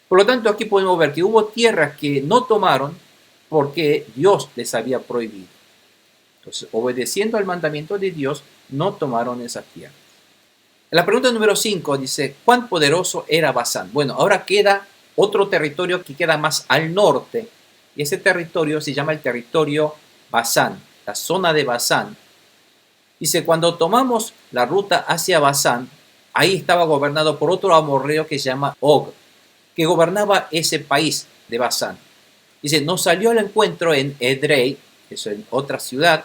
Por lo tanto, aquí podemos ver que hubo tierras que no tomaron porque Dios les había prohibido. Entonces, obedeciendo al mandamiento de Dios, no tomaron esas tierras. La pregunta número 5 dice, ¿cuán poderoso era Basán? Bueno, ahora queda otro territorio que queda más al norte, y ese territorio se llama el territorio Basán, la zona de Basán. Dice, cuando tomamos la ruta hacia Basán, ahí estaba gobernado por otro amorreo que se llama Og, que gobernaba ese país de Basán. Dice, nos salió al encuentro en Edrei, eso en otra ciudad,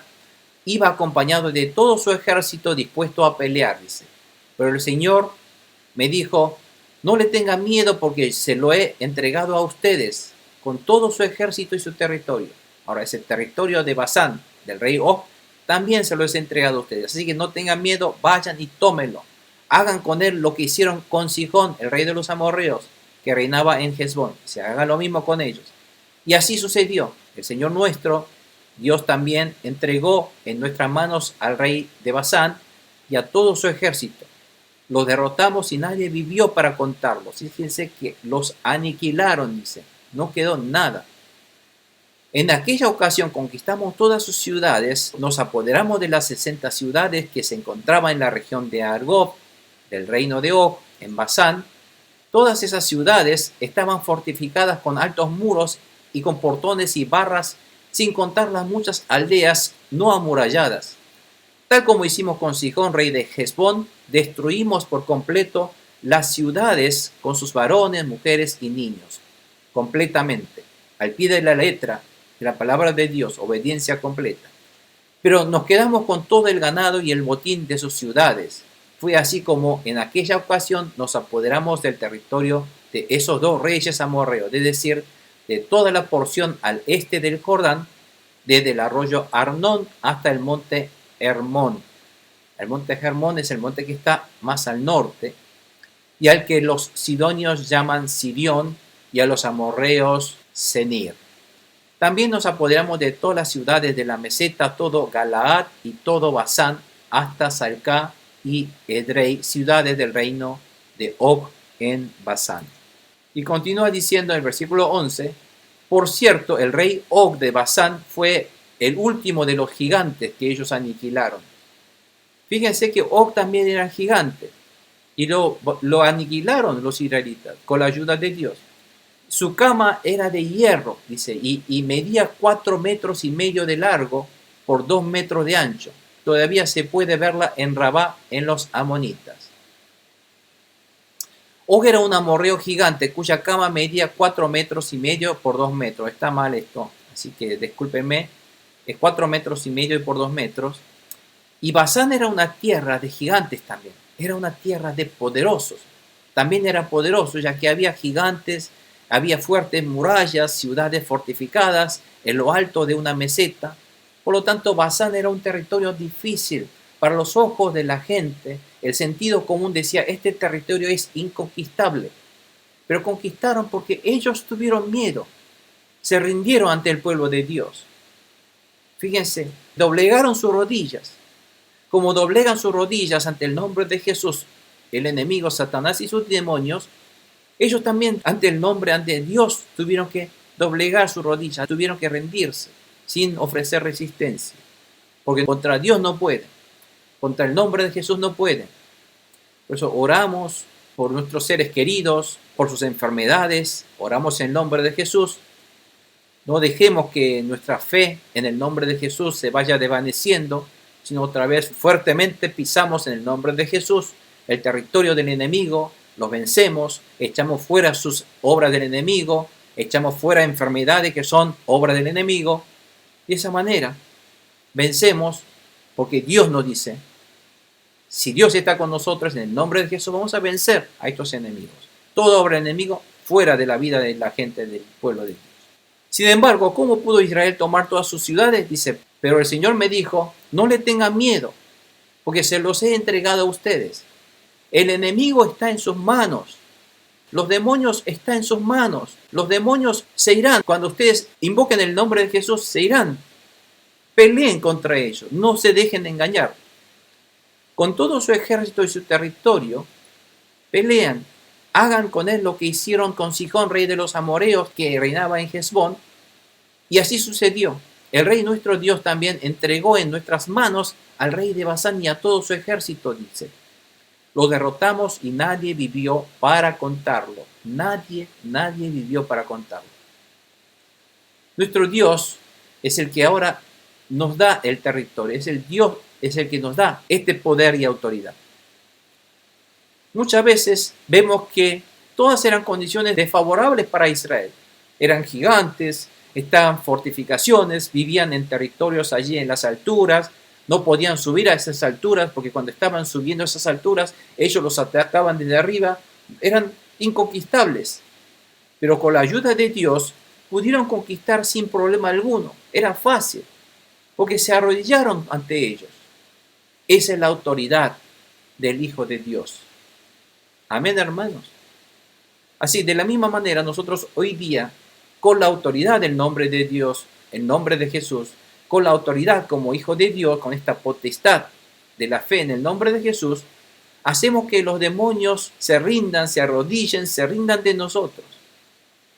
iba acompañado de todo su ejército dispuesto a pelear, dice. Pero el Señor me dijo, no le tengan miedo porque se lo he entregado a ustedes, con todo su ejército y su territorio. Ahora, ese territorio de Basán, del rey Og, también se lo he entregado a ustedes. Así que no tengan miedo, vayan y tómenlo. Hagan con él lo que hicieron con Sihón, el rey de los amorreos, que reinaba en Hesbón. Se haga lo mismo con ellos. Y así sucedió. El Señor nuestro, Dios también entregó en nuestras manos al rey de Basán y a todo su ejército. Los derrotamos y nadie vivió para contarlos. Fíjense que los aniquilaron, dice. No quedó nada. En aquella ocasión conquistamos todas sus ciudades, nos apoderamos de las 60 ciudades que se encontraban en la región de Argob, del reino de Og, en Basán. Todas esas ciudades estaban fortificadas con altos muros y con portones y barras, sin contar las muchas aldeas no amuralladas. Tal como hicimos con Sihón, rey de Hesbón, destruimos por completo las ciudades con sus varones, mujeres y niños, completamente, al pie de la letra de la palabra de Dios, obediencia completa. Pero nos quedamos con todo el ganado y el botín de sus ciudades. Fue así como en aquella ocasión nos apoderamos del territorio de esos dos reyes amorreos, es decir, de toda la porción al este del Jordán, desde el arroyo Arnón hasta el monte Hermón. El monte Hermón es el monte que está más al norte, y al que los sidonios llaman Sirión, y a los amorreos Senir. También nos apoderamos de todas las ciudades de la meseta, todo Galaad y todo Basán, hasta Salcá y Edrei, ciudades del reino de Og en Basán. Y continúa diciendo en el versículo 11, por cierto, el rey Og de Basán fue el último de los gigantes que ellos aniquilaron. Fíjense que Og también era gigante y lo aniquilaron los israelitas con la ayuda de Dios. Su cama era de hierro, dice, y medía 4,5 metros de largo por 2 metros de ancho. Todavía se puede verla en Rabá, en los amonitas. Og era un amorreo gigante cuya cama medía 4,5 metros por 2 metros. Está mal esto, así que discúlpenme. Es 4,5 metros y por 2 metros. Y Basán era una tierra de gigantes también. Era una tierra de poderosos. También era poderoso, ya que había gigantes, había fuertes murallas, ciudades fortificadas en lo alto de una meseta. Por lo tanto, Basán era un territorio difícil. Para los ojos de la gente, el sentido común decía, este territorio es inconquistable. Pero conquistaron porque ellos tuvieron miedo. Se rindieron ante el pueblo de Dios. Fíjense, doblegaron sus rodillas. Como doblegan sus rodillas ante el nombre de Jesús, el enemigo Satanás y sus demonios, ellos también ante el nombre, ante Dios, tuvieron que doblegar sus rodillas, tuvieron que rendirse sin ofrecer resistencia. Porque contra Dios no pueden, contra el nombre de Jesús no pueden. Por eso oramos por nuestros seres queridos, por sus enfermedades, oramos en el nombre de Jesús. No dejemos que nuestra fe en el nombre de Jesús se vaya desvaneciendo, sino otra vez fuertemente pisamos en el nombre de Jesús el territorio del enemigo, los vencemos, echamos fuera sus obras del enemigo, echamos fuera enfermedades que son obras del enemigo. De esa manera vencemos, porque Dios nos dice, si Dios está con nosotros, en el nombre de Jesús vamos a vencer a estos enemigos. Toda obra del enemigo fuera de la vida de la gente del pueblo de Dios. Sin embargo, ¿cómo pudo Israel tomar todas sus ciudades? Dice, pero el Señor me dijo, no le tengan miedo, porque se los he entregado a ustedes. El enemigo está en sus manos. Los demonios están en sus manos. Los demonios se irán. Cuando ustedes invoquen el nombre de Jesús, se irán. Peleen contra ellos. No se dejen engañar. Con todo su ejército y su territorio, pelean. Hagan con él lo que hicieron con Sihón, rey de los amorreos, que reinaba en Hesbón. Y así sucedió. El rey nuestro Dios también entregó en nuestras manos al rey de Basán y a todo su ejército, dice. Lo derrotamos y nadie vivió para contarlo. Nadie vivió para contarlo. Nuestro Dios es el que ahora nos da el territorio. Es el Dios, es el que nos da este poder y autoridad. Muchas veces vemos que todas eran condiciones desfavorables para Israel. Eran gigantes, estaban fortificaciones, vivían en territorios allí en las alturas, no podían subir a esas alturas porque cuando estaban subiendo a esas alturas, ellos los atacaban desde arriba, eran inconquistables. Pero con la ayuda de Dios pudieron conquistar sin problema alguno. Era fácil, porque se arrodillaron ante ellos. Esa es la autoridad del Hijo de Dios. Amén, hermanos. Así, de la misma manera, nosotros hoy día, con la autoridad del nombre de Dios, el nombre de Jesús, con la autoridad como Hijo de Dios, con esta potestad de la fe en el nombre de Jesús, hacemos que los demonios se rindan, se arrodillen, se rindan de nosotros.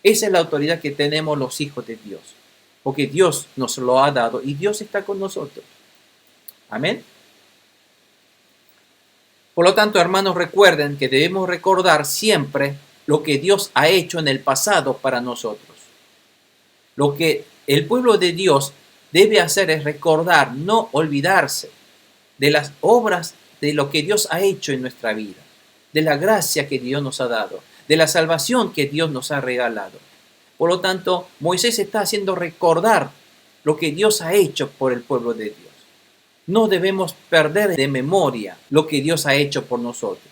Esa es la autoridad que tenemos los hijos de Dios, porque Dios nos lo ha dado y Dios está con nosotros. Amén. Por lo tanto, hermanos, recuerden que debemos recordar siempre lo que Dios ha hecho en el pasado para nosotros. Lo que el pueblo de Dios debe hacer es recordar, no olvidarse de las obras de lo que Dios ha hecho en nuestra vida, de la gracia que Dios nos ha dado, de la salvación que Dios nos ha regalado. Por lo tanto, Moisés está haciendo recordar lo que Dios ha hecho por el pueblo de Dios. No debemos perder de memoria lo que Dios ha hecho por nosotros.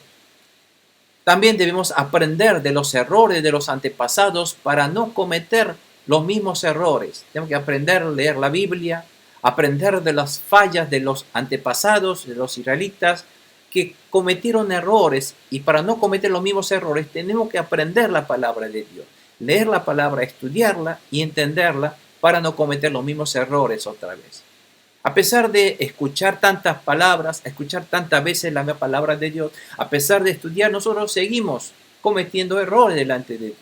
También debemos aprender de los errores de los antepasados para no cometer los mismos errores. Tenemos que aprender a leer la Biblia, aprender de las fallas de los antepasados, de los israelitas, que cometieron errores, y para no cometer los mismos errores tenemos que aprender la palabra de Dios, leer la palabra, estudiarla y entenderla para no cometer los mismos errores otra vez. A pesar de escuchar tantas palabras, escuchar tantas veces la palabra de Dios, a pesar de estudiar, nosotros seguimos cometiendo errores delante de Dios.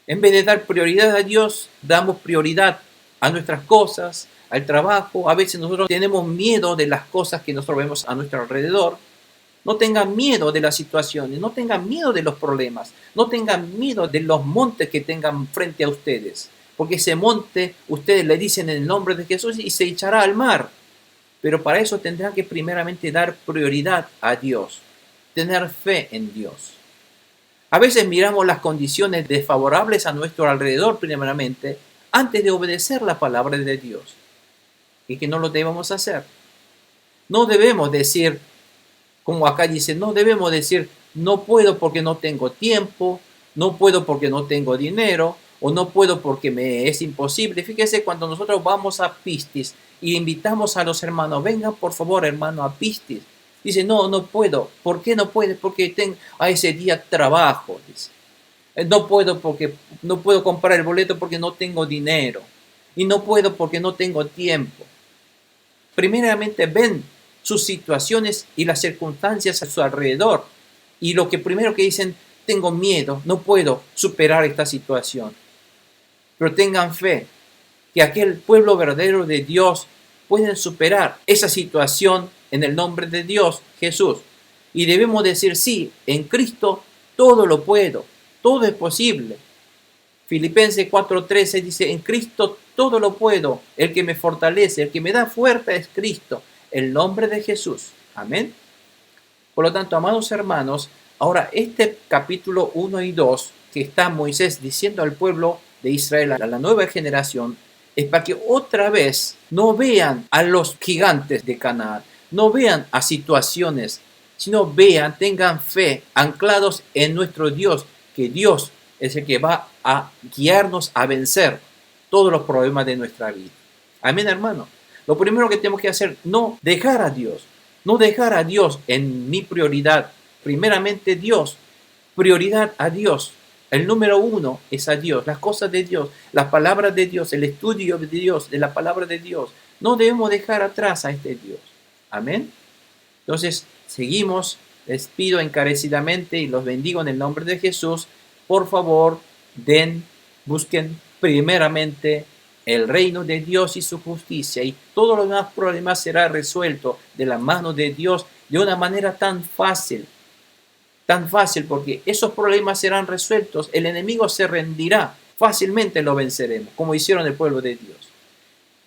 En vez de dar prioridad a Dios, damos prioridad a nuestras cosas, al trabajo. A veces nosotros tenemos miedo de las cosas que nosotros vemos a nuestro alrededor. No tengan miedo de las situaciones, no tengan miedo de los problemas, no tengan miedo de los montes que tengan frente a ustedes. Porque ese monte, ustedes le dicen en el nombre de Jesús y se echará al mar. Pero para eso tendrán que primeramente dar prioridad a Dios, tener fe en Dios. A veces miramos las condiciones desfavorables a nuestro alrededor primeramente antes de obedecer la palabra de Dios. Y que no lo debemos hacer. No debemos decir, como acá dice, no debemos decir, no puedo porque no tengo tiempo, no puedo porque no tengo dinero, o no puedo porque me es imposible. Fíjese, cuando nosotros vamos a Pistis y invitamos a los hermanos, vengan por favor hermano a Pistis. Dice, no puedo. ¿Por qué no puede? Porque tengo a ese día trabajo. Dice. No puedo porque no puedo comprar el boleto porque no tengo dinero. Y no puedo porque no tengo tiempo. Primeramente ven sus situaciones y las circunstancias a su alrededor. Y lo que primero que dicen, tengo miedo, no puedo superar esta situación. Pero tengan fe que aquel pueblo verdadero de Dios pueden superar esa situación en el nombre de Dios, Jesús. Y debemos decir, sí, en Cristo todo lo puedo, todo es posible. Filipenses 4:13 dice, en Cristo todo lo puedo, el que me fortalece, el que me da fuerza es Cristo, el nombre de Jesús. Amén. Por lo tanto, amados hermanos, ahora este capítulo 1 y 2 que está Moisés diciendo al pueblo de Israel, a la nueva generación, es para que otra vez no vean a los gigantes de Canaán, no vean a situaciones, sino vean, tengan fe, anclados en nuestro Dios, que Dios es el que va a guiarnos a vencer todos los problemas de nuestra vida. Amén, hermano. Lo primero que tenemos que hacer, no dejar a Dios en mi prioridad. Primeramente Dios, prioridad a Dios. El número uno es a Dios, las cosas de Dios, las palabras de Dios, el estudio de Dios, de la palabra de Dios. No debemos dejar atrás a este Dios. Amén. Entonces, seguimos. Les pido encarecidamente y los bendigo en el nombre de Jesús. Por favor, busquen primeramente el reino de Dios y su justicia, y todos los demás problemas serán resueltos de la mano de Dios de una manera tan fácil, porque esos problemas serán resueltos, el enemigo se rendirá, fácilmente lo venceremos, como hicieron el pueblo de Dios.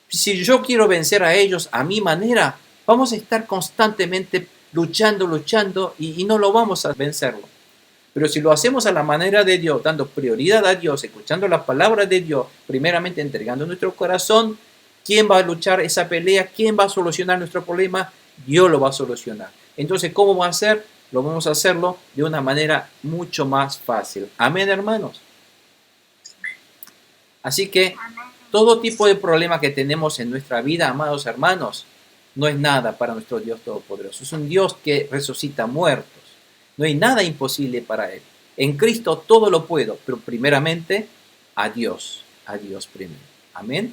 Si yo quiero vencer a ellos a mi manera, vamos a estar constantemente luchando y no lo vamos a vencerlo. Pero si lo hacemos a la manera de Dios, dando prioridad a Dios, escuchando la palabra de Dios, primeramente entregando nuestro corazón, ¿quién va a luchar esa pelea? ¿Quién va a solucionar nuestro problema? Dios lo va a solucionar. Entonces, ¿cómo va a ser? Lo vamos a hacerlo de una manera mucho más fácil. Amén, hermanos. Así que todo tipo de problema que tenemos en nuestra vida, amados hermanos, no es nada para nuestro Dios Todopoderoso. Es un Dios que resucita muertos. No hay nada imposible para Él. En Cristo todo lo puedo, pero primeramente a Dios primero. Amén.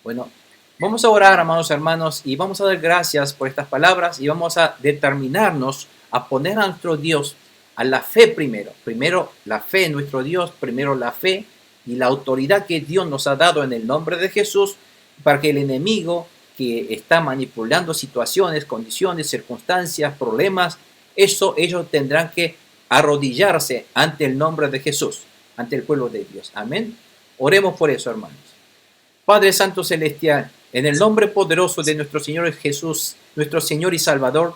Bueno, vamos a orar, amados hermanos, y vamos a dar gracias por estas palabras y vamos a determinarnos a poner a nuestro Dios a la fe primero. Primero la fe en nuestro Dios, primero la fe y la autoridad que Dios nos ha dado en el nombre de Jesús para que el enemigo que está manipulando situaciones, condiciones, circunstancias, problemas, ellos tendrán que arrodillarse ante el nombre de Jesús, ante el pueblo de Dios. Amén. Oremos por eso, hermanos. Padre Santo Celestial, en el nombre poderoso de nuestro Señor Jesús, nuestro Señor y Salvador,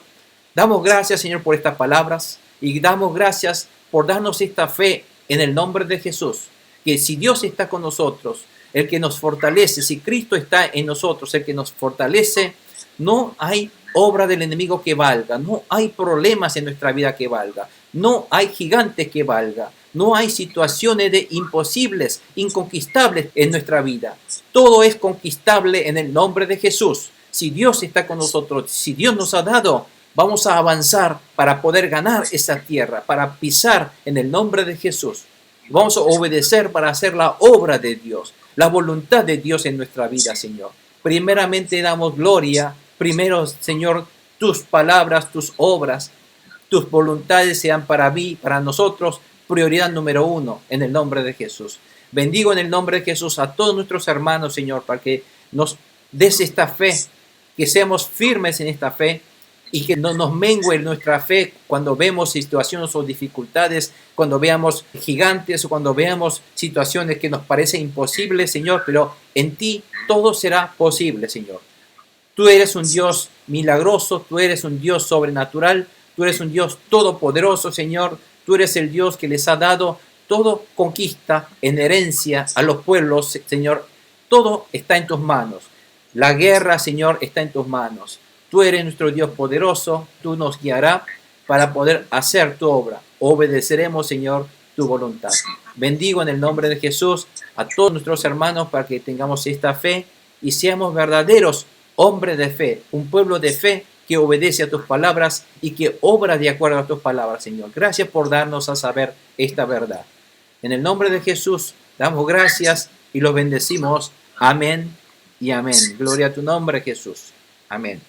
damos gracias, Señor, por estas palabras y damos gracias por darnos esta fe en el nombre de Jesús, que si Dios está con nosotros, el que nos fortalece, si Cristo está en nosotros, el que nos fortalece, no hay obra del enemigo que valga, no hay problemas en nuestra vida que valga, no hay gigantes que valga, no hay situaciones de imposibles, inconquistables en nuestra vida. Todo es conquistable en el nombre de Jesús. Si Dios está con nosotros, si Dios nos ha dado, vamos a avanzar para poder ganar esa tierra, para pisar en el nombre de Jesús. Vamos a obedecer para hacer la obra de Dios, la voluntad de Dios en nuestra vida, Señor. Primeramente damos gloria. Primero, Señor, tus palabras, tus obras, tus voluntades sean para mí, para nosotros, prioridad número 1 en el nombre de Jesús. Bendigo en el nombre de Jesús a todos nuestros hermanos, Señor, para que nos des esta fe, que seamos firmes en esta fe y que no nos mengue nuestra fe cuando vemos situaciones o dificultades, cuando veamos gigantes o cuando veamos situaciones que nos parecen imposibles, Señor, pero en ti todo será posible, Señor. Tú eres un Dios milagroso, tú eres un Dios sobrenatural, tú eres un Dios todopoderoso, Señor. Tú eres el Dios que les ha dado todo conquista en herencia a los pueblos, Señor. Todo está en tus manos. La guerra, Señor, está en tus manos. Tú eres nuestro Dios poderoso, tú nos guiarás para poder hacer tu obra. Obedeceremos, Señor, tu voluntad. Bendigo en el nombre de Jesús a todos nuestros hermanos para que tengamos esta fe y seamos verdaderos hombres de fe, un pueblo de fe que obedece a tus palabras y que obra de acuerdo a tus palabras, Señor. Gracias por darnos a saber esta verdad. En el nombre de Jesús damos gracias y los bendecimos. Amén y amén. Gloria a tu nombre, Jesús. Amén.